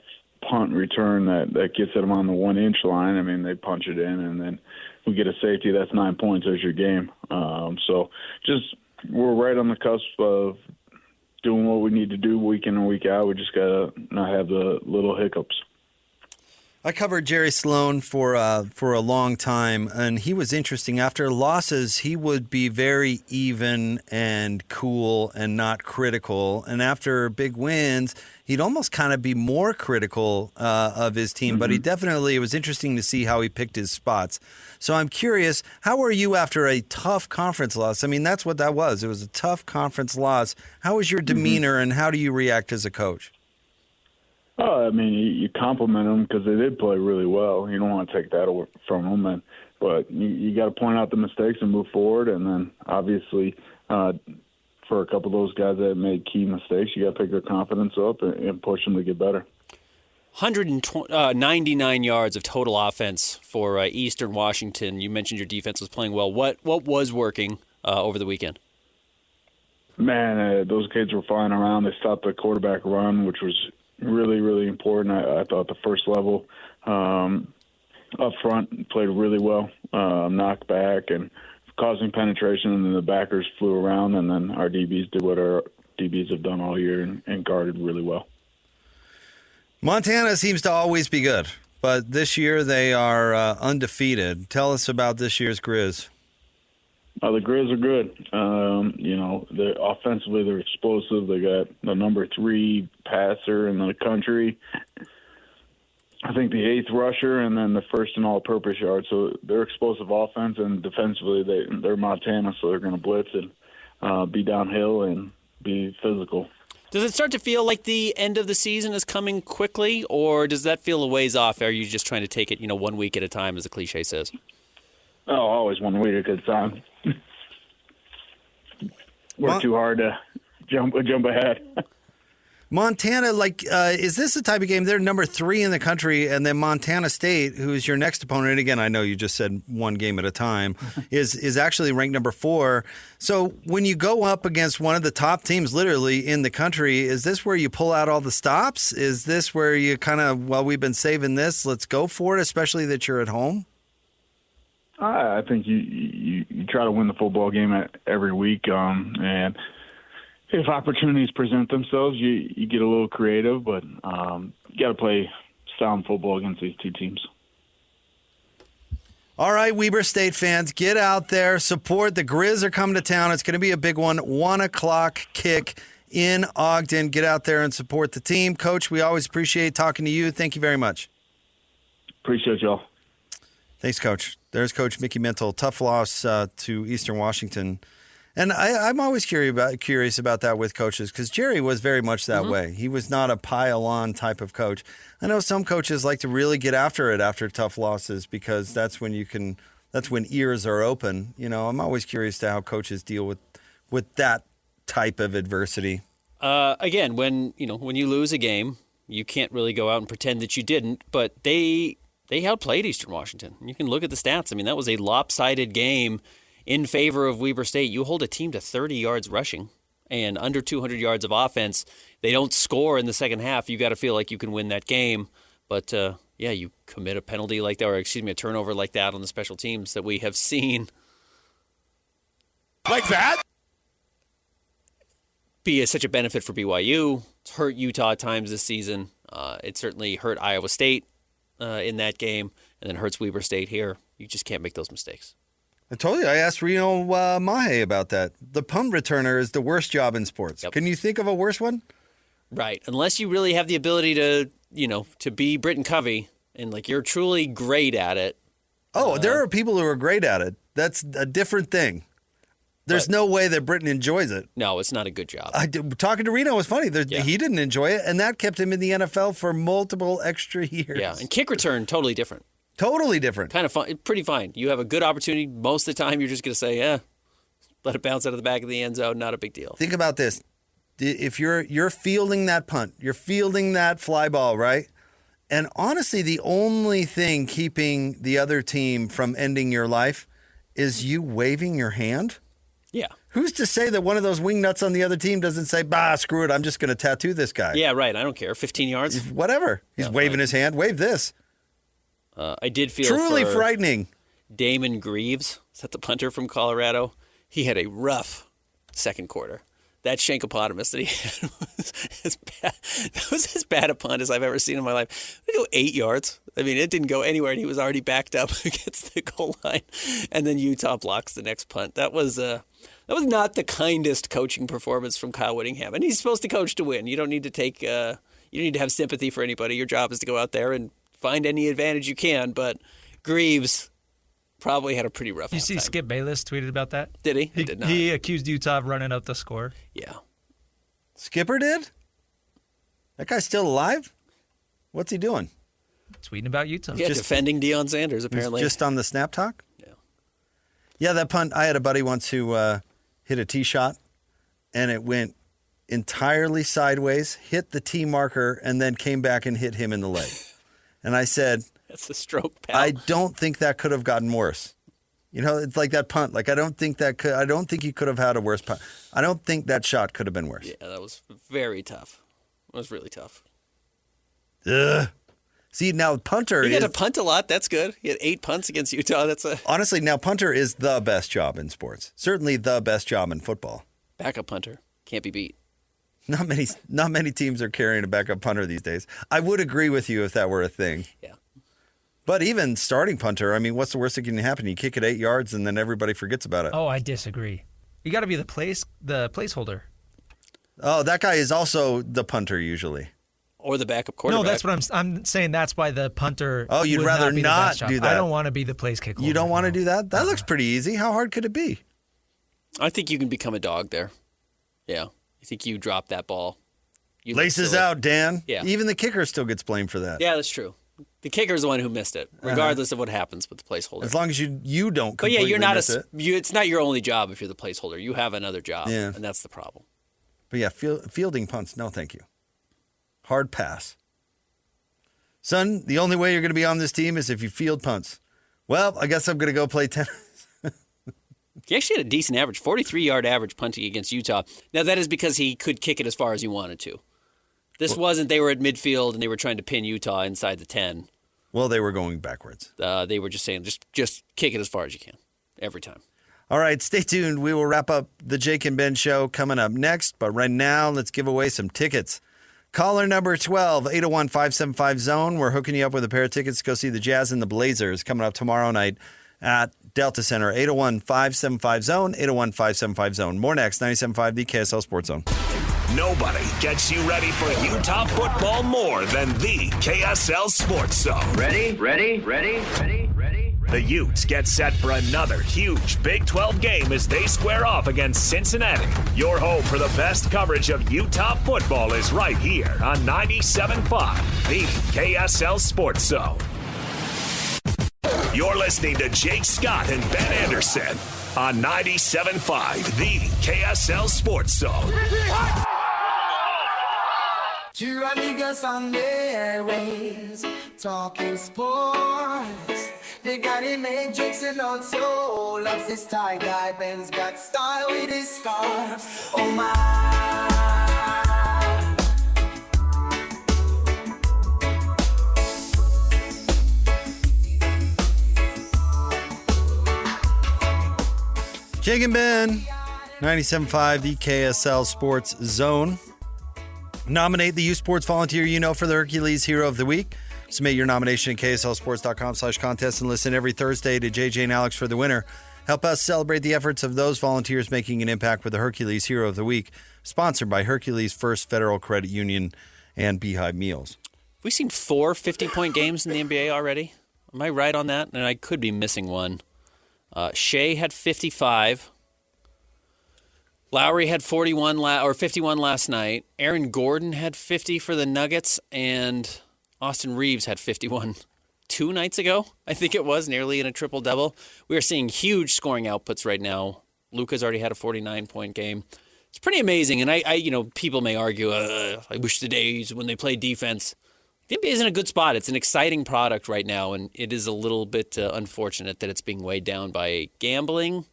punt return that gets them on the 1-inch line. I mean, they punch it in, and then we get a safety. That's 9 points. There's your game. So we're right on the cusp of doing what we need to do week in and week out. We just got to not have the little hiccups. I covered Jerry Sloan for a long time, and he was interesting. After losses, he would be very even and cool and not critical. And after big wins, he'd almost kind of be more critical of his team. Mm-hmm. But it was interesting to see how he picked his spots. So I'm curious, how are you after a tough conference loss? I mean, that's what that was. It was a tough conference loss. How was your demeanor, and how do you react as a coach? Oh, I mean, you compliment them because they did play really well. You don't want to take that away from them, but you got to point out the mistakes and move forward. And then, obviously, for a couple of those guys that made key mistakes, you got to pick their confidence up and push them to get better. 199 yards of total offense for Eastern Washington. You mentioned your defense was playing well. What was working over the weekend? Man, those kids were flying around. They stopped the quarterback run, which was really, really important. I thought the first level up front played really well, knocked back and causing penetration, and then the backers flew around, and then our DBs did what our DBs have done all year and guarded really well. Montana seems to always be good, but this year they are undefeated. Tell us about this year's Grizz. The Grizz are good. They're offensively, they're explosive. They got the number 3 passer in the country. I think the 8th rusher, and then the first in all-purpose yards. So they're explosive offense, and defensively they're Montana, so they're going to blitz and be downhill and be physical. Does it start to feel like the end of the season is coming quickly, or does that feel a ways off? Are you just trying to take it, 1 week at a time, as the cliche says? Oh, always 1 week at a time. Work too hard to jump ahead. Montana, is this the type of game? They're number 3 in the country, and then Montana State, who is your next opponent, and again, I know you just said one game at a time, is actually ranked number 4. So when you go up against one of the top teams literally in the country, is this where you pull out all the stops? Is this where you kind of, we've been saving this, let's go for it, especially that you're at home? I think you try to win the football game every week, and if opportunities present themselves, you get a little creative, but you got to play sound football against these two teams. All right, Weber State fans, get out there, support. The Grizz are coming to town. It's going to be a big one, 1 o'clock kick in Ogden. Get out there and support the team. Coach, we always appreciate talking to you. Thank you very much. Appreciate y'all. Thanks, Coach. There's Coach Mickey Mental. Tough loss to Eastern Washington. And I'm always curious about that with coaches, because Jerry was very much that way. He was not a pile-on type of coach. I know some coaches like to really get after it after tough losses, because that's when ears are open. I'm always curious to how coaches deal with that type of adversity. Again, when you lose a game, you can't really go out and pretend that you didn't, but they outplayed Eastern Washington. You can look at the stats. I mean, that was a lopsided game in favor of Weber State. You hold a team to 30 yards rushing and under 200 yards of offense. They don't score in the second half. You got to feel like you can win that game. But, you commit a penalty like that, or a turnover like that on the special teams that we have seen. Like that? Be such a benefit for BYU. It's hurt Utah at times this season. It certainly hurt Iowa State in that game, and then hurts Weber State here. You just can't make those mistakes. I told you, I asked Reno Mahe about that. The punt returner is the worst job in sports. Yep. Can you think of a worse one? Right. Unless you really have the ability to, to be Britton Covey and like you're truly great at it. Oh, there are people who are great at it. That's a different thing. There's no way that Britton enjoys it. No, it's not a good job. Talking to Reno was funny. He didn't enjoy it, and that kept him in the NFL for multiple extra years. Yeah, and kick return, totally different. Totally different. Kind of fun, pretty fine. You have a good opportunity. Most of the time, you're just going to say, let it bounce out of the back of the end zone. Not a big deal. Think about this. If you're fielding that punt, you're fielding that fly ball, right? And honestly, the only thing keeping the other team from ending your life is you waving your hand. Yeah. Who's to say that one of those wingnuts on the other team doesn't say, screw it, I'm just going to tattoo this guy? Yeah, right. I don't care. 15 yards? Whatever. He's waving his hand. Wave this. I did feel truly frightening. Damon Greaves, is that the punter from Colorado? He had a rough second quarter. That shankopotamus that he had was as bad. That was as bad a punt as I've ever seen in my life. It go 8 yards. I mean, it didn't go anywhere, and he was already backed up against the goal line. And then Utah blocks the next punt. That was not the kindest coaching performance from Kyle Whittingham. And he's supposed to coach to win. You don't need to take. You don't need to have sympathy for anybody. Your job is to go out there and find any advantage you can. But Greaves probably had a pretty rough. You see, Skip Bayless tweeted about that. Did he? He did not. He accused Utah of running up the score. Yeah. Skipper did? That guy's still alive? What's he doing? Tweeting about Utah. Yeah, defending Deion Sanders, apparently. Just on the snap talk? Yeah. Yeah, that punt. I had a buddy once who hit a tee shot, and it went entirely sideways, hit the tee marker, and then came back and hit him in the leg. And I said, that's a stroke, pal. I don't think that could have gotten worse. It's like that punt. Like, I don't think you could have had a worse punt. I don't think that shot could have been worse. Yeah, that was very tough. It was really tough. Ugh. See, now punter He got to punt a lot. That's good. He had 8 punts against Utah. Honestly, now punter is the best job in sports. Certainly the best job in football. Backup punter. Can't be beat. Not many teams are carrying a backup punter these days. I would agree with you if that were a thing. Yeah. But even starting punter, I mean, what's the worst that can happen? You kick it 8 yards and then everybody forgets about it. Oh, I disagree. You got to be the placeholder. Oh, that guy is also the punter usually. Or the backup quarterback. No, that's what I'm saying. That's why the punter. Oh, you'd rather not do that. I don't want to be the place kicker. You don't want to do that? That looks pretty easy. How hard could it be? I think you can become a dog there. Yeah. I think you drop that ball. Laces out, Dan. Yeah. Even the kicker still gets blamed for that. Yeah, that's true. The kicker's the one who missed it, regardless of what happens with the placeholder. As long as you don't completely But yeah, you're not miss it. it's not your only job if you're the placeholder. You have another job, Yeah. and that's the problem. But yeah, fielding punts, no thank you. Hard pass. Son, the only way you're going to be on this team is if you field punts. Well, I guess I'm going to go play tennis. He actually had a decent average, 43-yard average punting against Utah. Now, that is because he could kick it as far as he wanted to. This wasn't they were at midfield and they were trying to pin Utah inside the 10. Well, they were going backwards. They were just saying, just kick it as far as you can, every time. All right, stay tuned. We will wrap up the Jake and Ben show coming up next. But right now, let's give away some tickets. Caller number 12, 801-575-ZONE. We're hooking you up with a pair of tickets to go see the Jazz and the Blazers coming up tomorrow night at Delta Center. 801-575-ZONE, 801-575-ZONE. More next, 97.5, the KSL Sports Zone. Nobody gets you ready for Utah football more than the KSL Sports Zone. Ready? The Utes get set for another huge Big 12 game as they square off against Cincinnati. Your home for the best coverage of Utah football is right here on 97.5, the KSL Sports Zone. You're listening to Jake Scott and Ben Anderson on 97.5, the KSL Sports Zone. Two amigos on the airwaves, talking sports. They got him make jokes and also loves his tie guy. Ben's got style with his scarves. Oh my. Jake and Ben, 97.5, the KSL Sports Zone. Nominate the U Sports volunteer you know for the Hercules Hero of the Week. Submit your nomination at kslsports.com/contest and listen every Thursday to JJ and Alex for the winner. Help us celebrate the efforts of those volunteers making an impact with the Hercules Hero of the Week, sponsored by Hercules First Federal Credit Union and Beehive Meals. Have we seen 4 50-point games in the NBA already? Am I right on that? And I could be missing one. Shea had 55. Lauri had 51 last night. Aaron Gordon had 50 for the Nuggets, and Austin Reeves had 51 2 nights ago. I think it was nearly in a triple-double. We are seeing huge scoring outputs right now. Luka's already had a 49-point game. It's pretty amazing, and I people may argue, I wish the days when they play defense. The NBA is in a good spot. It's an exciting product right now, and it is a little bit unfortunate that it's being weighed down by gambling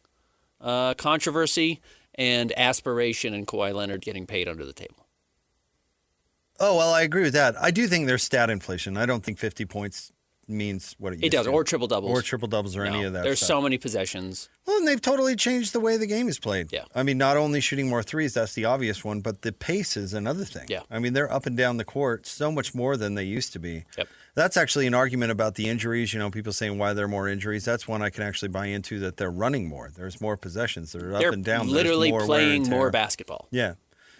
controversy and aspiration and Kawhi Leonard getting paid under the table. Oh, well, I agree with that. I do think there's stat inflation. I don't think 50 points means what it used to. It does, or triple-doubles. Or triple-doubles or any of that There's stuff. so many possessions. Well, and they've totally changed the way the game is played. Yeah. I mean, not only shooting more threes, that's the obvious one, but the pace is another thing. Yeah. I mean, they're up and down the court so much more than they used to be. Yep. That's actually an argument about the injuries. People saying why there are more injuries. That's one I can actually buy into, that they're running more. There's more possessions. They're up and down. They're literally There's more playing wear and tear. more basketball. Yeah.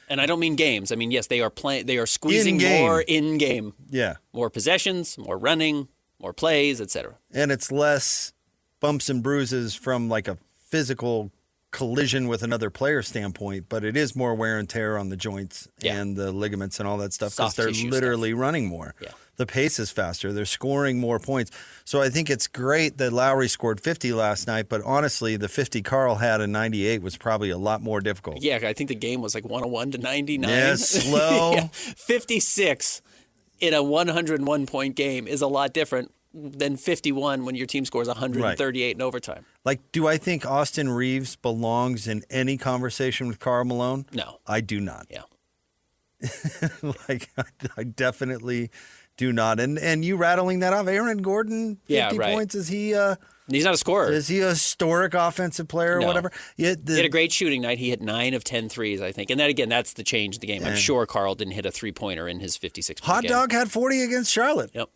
And I don't mean games. I mean, yes, they are playing. They are squeezing In-game. more in-game. Yeah. More possessions, more running, more plays, etc. And it's less bumps and bruises from like a physical collision with another player standpoint, but it is more wear and tear on the joints and the ligaments and all that stuff because Soft they're tissue literally running more. Yeah. The pace is faster. They're scoring more points. So I think it's great that Lauri scored 50 last night, but honestly, the 50 Karl had in 98 was probably a lot more difficult. Yeah, I think the game was like 101 to 99. Yeah, slow. 56 in a 101-point game is a lot different than 51 when your team scores 138 in overtime. Like, do I think Austin Reeves belongs in any conversation with Karl Malone? No. I do not. Yeah. I definitely do not. And you rattling that off, Aaron Gordon, 50 points, is he he's not a scorer. Is he a historic offensive player or whatever? Yeah, he had a great shooting night. He hit 9 of 10 threes, I think. And that, again, that's the change in the game. I'm sure Karl didn't hit a three-pointer in his 56-point Hot game. Dog had 40 against Charlotte. Yep.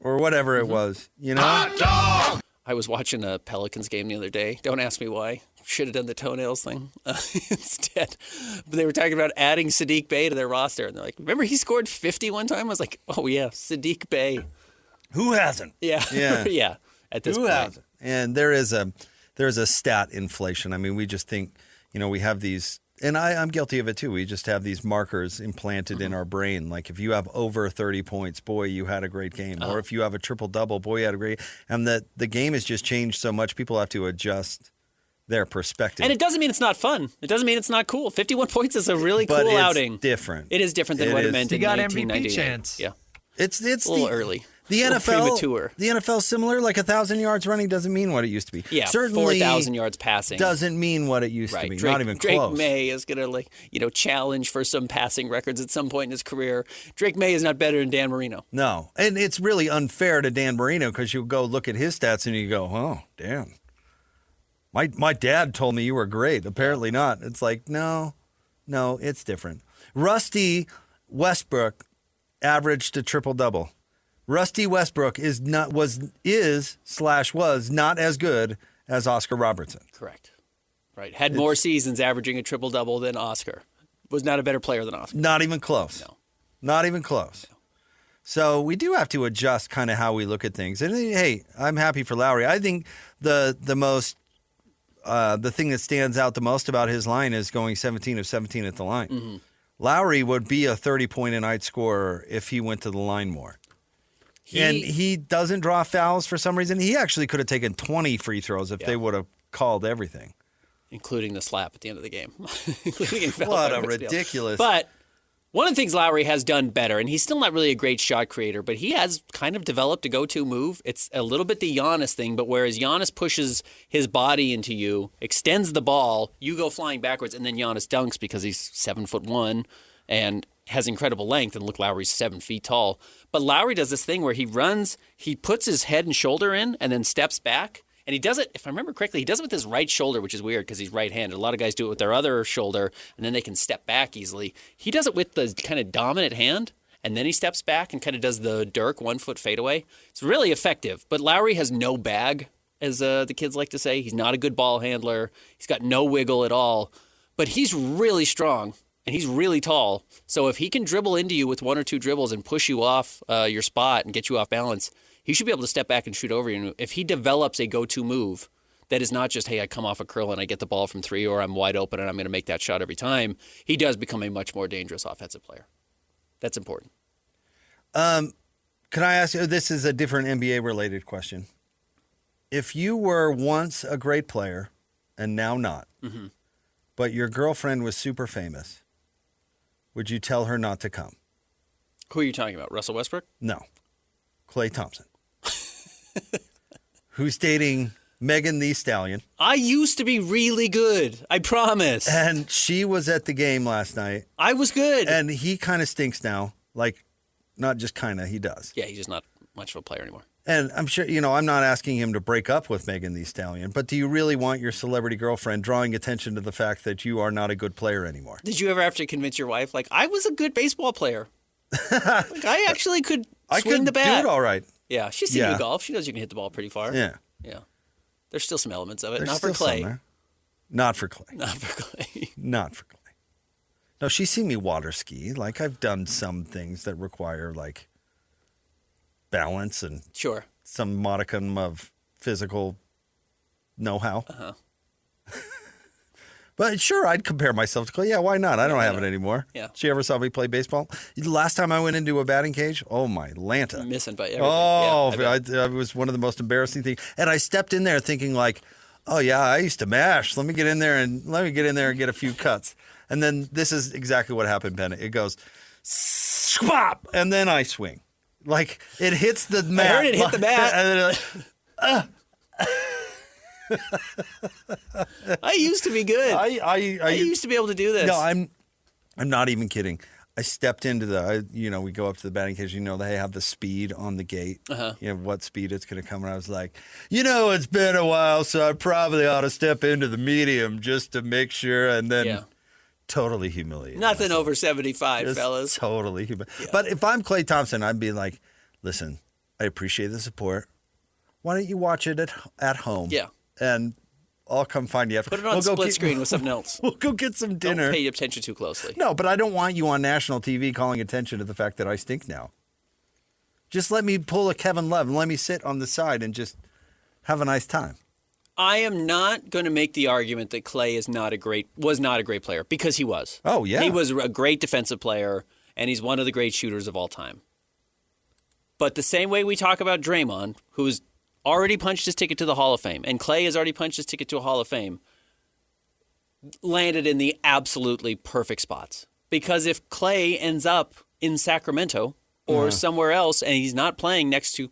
Or whatever it was, Hot dog! I was watching a Pelicans game the other day. Don't ask me why. Should have done the toenails thing instead. But they were talking about adding Saddiq Bey to their roster. And they're like, remember he scored 50 one time? I was like, oh, yeah, Saddiq Bey. Who hasn't? Yeah. Yeah. Yeah. At this Who point. hasn't? And there's a stat inflation. I mean, we just think, we have these, and I'm guilty of it too. We just have these markers implanted in our brain. Like if you have over 30 points, boy, you had a great game. Or if you have a triple-double, boy, you had a great. And the game has just changed so much, people have to adjust their perspective. And it doesn't mean it's not fun. It doesn't mean it's not cool. 51 points is a really cool outing. Different. It is different than what it meant in 1998. MVP chance. Yeah. It's a little early. The a NFL, premature. The NFL's similar. Like 1,000 yards running doesn't mean what it used to be. Yeah, certainly 4,000 yards passing doesn't mean what it used to be. Not even Drake close. May is going to challenge for some passing records at some point in his career. Drake May is not better than Dan Marino. No, and it's really unfair to Dan Marino because you go look at his stats and you go, oh, damn. My dad told me you were great. Apparently not. It's like, no, it's different. Rusty Westbrook averaged a triple-double. Rusty Westbrook was not as good as Oscar Robertson. Correct. Right. Had more seasons averaging a triple-double than Oscar. Was not a better player than Oscar. Not even close. No. Not even close. No. So we do have to adjust kind of how we look at things. And hey, I'm happy for Lauri. I think the thing that stands out the most about his line is going 17 of 17 at the line. Mm-hmm. Lauri would be a 30-point-a-night scorer if he went to the line more. And he doesn't draw fouls for some reason. He actually could have taken 20 free throws if they would have called everything. Including the slap at the end of the game. What a ridiculous. But one of the things Lauri has done better, and he's still not really a great shot creator, but he has kind of developed a go-to move. It's a little bit the Giannis thing, but whereas Giannis pushes his body into you, extends the ball, you go flying backwards, and then Giannis dunks because he's 7'1" and has incredible length, and look, Lauri's 7 feet tall. But Lauri does this thing where he runs, he puts his head and shoulder in, and then steps back. And he does it, if I remember correctly, he does it with his right shoulder, which is weird because he's right-handed. A lot of guys do it with their other shoulder, and then they can step back easily. He does it with the kind of dominant hand, and then he steps back and kind of does the Dirk 1-foot fadeaway. It's really effective. But Lauri has no bag, as the kids like to say. He's not a good ball handler. He's got no wiggle at all. But he's really strong, and he's really tall. So if he can dribble into you with 1 or 2 dribbles and push you off your spot and get you off balance, he should be able to step back and shoot over you. And if he develops a go-to move that is not just, hey, I come off a curl and I get the ball from 3, or I'm wide open and I'm going to make that shot every time, he does become a much more dangerous offensive player. That's important. Can I ask you, this is a different NBA-related question. If you were once a great player and now not, but your girlfriend was super famous, would you tell her not to come? Who are you talking about? Russell Westbrook? No. Klay Thompson. Who's dating Megan Thee Stallion. I used to be really good. I promise. And she was at the game last night. I was good. And he kind of stinks now. Like, not just kind of, he does. Yeah, he's just not much of a player anymore. And I'm sure, I'm not asking him to break up with Megan Thee Stallion, but do you really want your celebrity girlfriend drawing attention to the fact that you are not a good player anymore? Did you ever have to convince your wife, like, I was a good baseball player? Like, I actually could swing the bat. I could do it all right. Yeah, she's seen you golf. She knows you can hit the ball pretty far. Yeah. Yeah. There's still some elements of it. There's Not for still Klay. some there. Not for Klay. Not for Klay. Not for Klay. No, she's seen me water ski. Like, I've done some things that require, like, balance and sure some modicum of physical know-how. Uh-huh. But sure, I'd compare myself to Klay. Yeah, why not? I don't have it anymore. Yeah. She ever saw me play baseball? The last time I went into a batting cage, oh my Lanta. Missing by everything. Oh, yeah, it was one of the most embarrassing things. And I stepped in there thinking like, oh yeah, I used to mash. Let me get in there and get a few cuts. And then this is exactly what happened, Bennett. It goes, swap, and then I swing. Like, it hits the mat. I heard it hit the mat. And then I used to be good. I used to be able to do this. No, I'm not even kidding. I stepped into we go up to the batting cage. They have the speed on the gate. What speed it's going to come. And I was like, it's been a while, so I probably ought to step into the medium just to make sure. And then totally humiliated. Nothing over 75, just fellas. Totally humiliated. Yeah. But if I'm Klay Thompson, I'd be like, listen, I appreciate the support. Why don't you watch it at home? Yeah. And I'll come find you after. Put it on split screen with something else. We'll go get some dinner. Don't pay attention too closely. No, but I don't want you on national TV calling attention to the fact that I stink now. Just let me pull a Kevin Love and let me sit on the side and just have a nice time. I am not going to make the argument that Klay was not a great player, because he was. Oh, yeah. He was a great defensive player, and he's one of the great shooters of all time. But the same way we talk about Draymond, who's already punched his ticket to the Hall of Fame, and Klay has already punched his ticket to a Hall of Fame, landed in the absolutely perfect spots. Because if Klay ends up in Sacramento or somewhere else, and he's not playing next to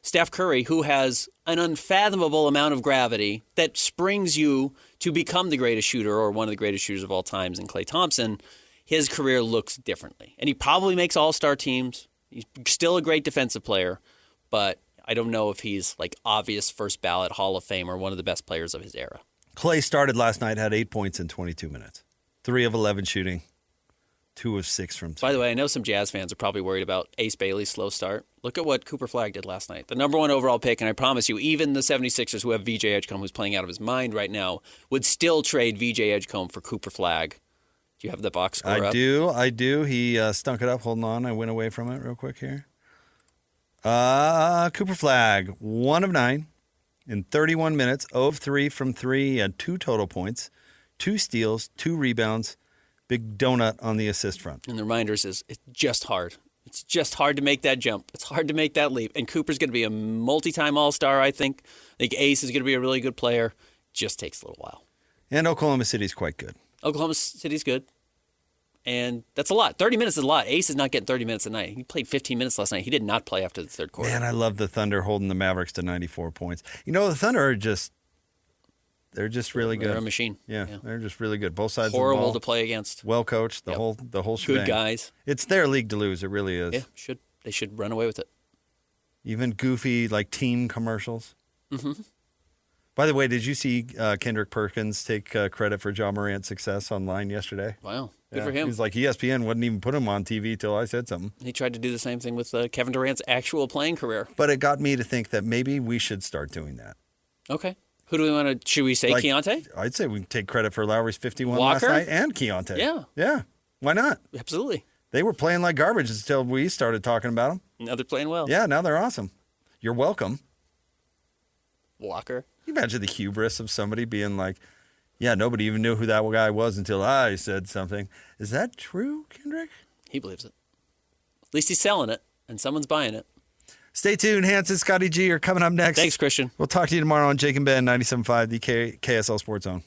Steph Curry, who has an unfathomable amount of gravity that springs you to become the greatest shooter or one of the greatest shooters of all times in Klay Thompson, his career looks differently. And he probably makes all-star teams. He's still a great defensive player, but I don't know if he's like obvious first ballot Hall of Fame or one of the best players of his era. Klay started last night, had 8 points in 22 minutes. 3 of 11 shooting, 2 of 6 from 3. By the way, I know some Jazz fans are probably worried about Ace Bailey's slow start. Look at what Cooper Flagg did last night. The number 1 overall pick, and I promise you, even the 76ers who have VJ Edgecombe, who's playing out of his mind right now, would still trade VJ Edgecombe for Cooper Flagg. Do you have the box score up? I do. He stunk it up. Hold on. I went away from it real quick here. Cooper Flagg, 1 of 9 in 31 minutes, 0 of 3 from 3, and 2 total points, 2 steals, 2 rebounds, big donut on the assist front. And the reminders is it's just hard. It's just hard to make that jump. It's hard to make that leap. And Cooper's going to be a multi-time All-Star, I think. I think Ace is going to be a really good player. Just takes a little while. And Oklahoma City's quite good. Oklahoma City's good. And that's a lot. 30 minutes is a lot. Ace is not getting 30 minutes a night. He played 15 minutes last night. He did not play after the third quarter. Man, I love the Thunder holding the Mavericks to 94 points. The Thunder are they're just really good. They're a machine. Yeah, they're just really good. Both sides horrible of the ball. To play against. Well coached, the whole shebang. Good guys. It's their league to lose. It really is. Yeah, they should run away with it. Even goofy like team commercials. Mm-hmm. By the way, did you see Kendrick Perkins take credit for John Morant's success online yesterday? Wow. Good for him. He's like, ESPN wouldn't even put him on TV till I said something. He tried to do the same thing with Kevin Durant's actual playing career. But it got me to think that maybe we should start doing that. Okay. Who do we want to, should we say Keyonte? I'd say we can take credit for Lauri's 51 Walker? last night and Keyonte. Yeah. Yeah. Why not? Absolutely. They were playing like garbage until we started talking about them. Now they're playing well. Yeah, now they're awesome. You're welcome. Walker. Can you imagine the hubris of somebody being like, yeah, nobody even knew who that guy was until I said something. Is that true, Kendrick? He believes it. At least he's selling it, and someone's buying it. Stay tuned. Hans and Scotty G are coming up next. Thanks, Christian. We'll talk to you tomorrow on Jake and Ben 97.5, the KSL Sports Zone.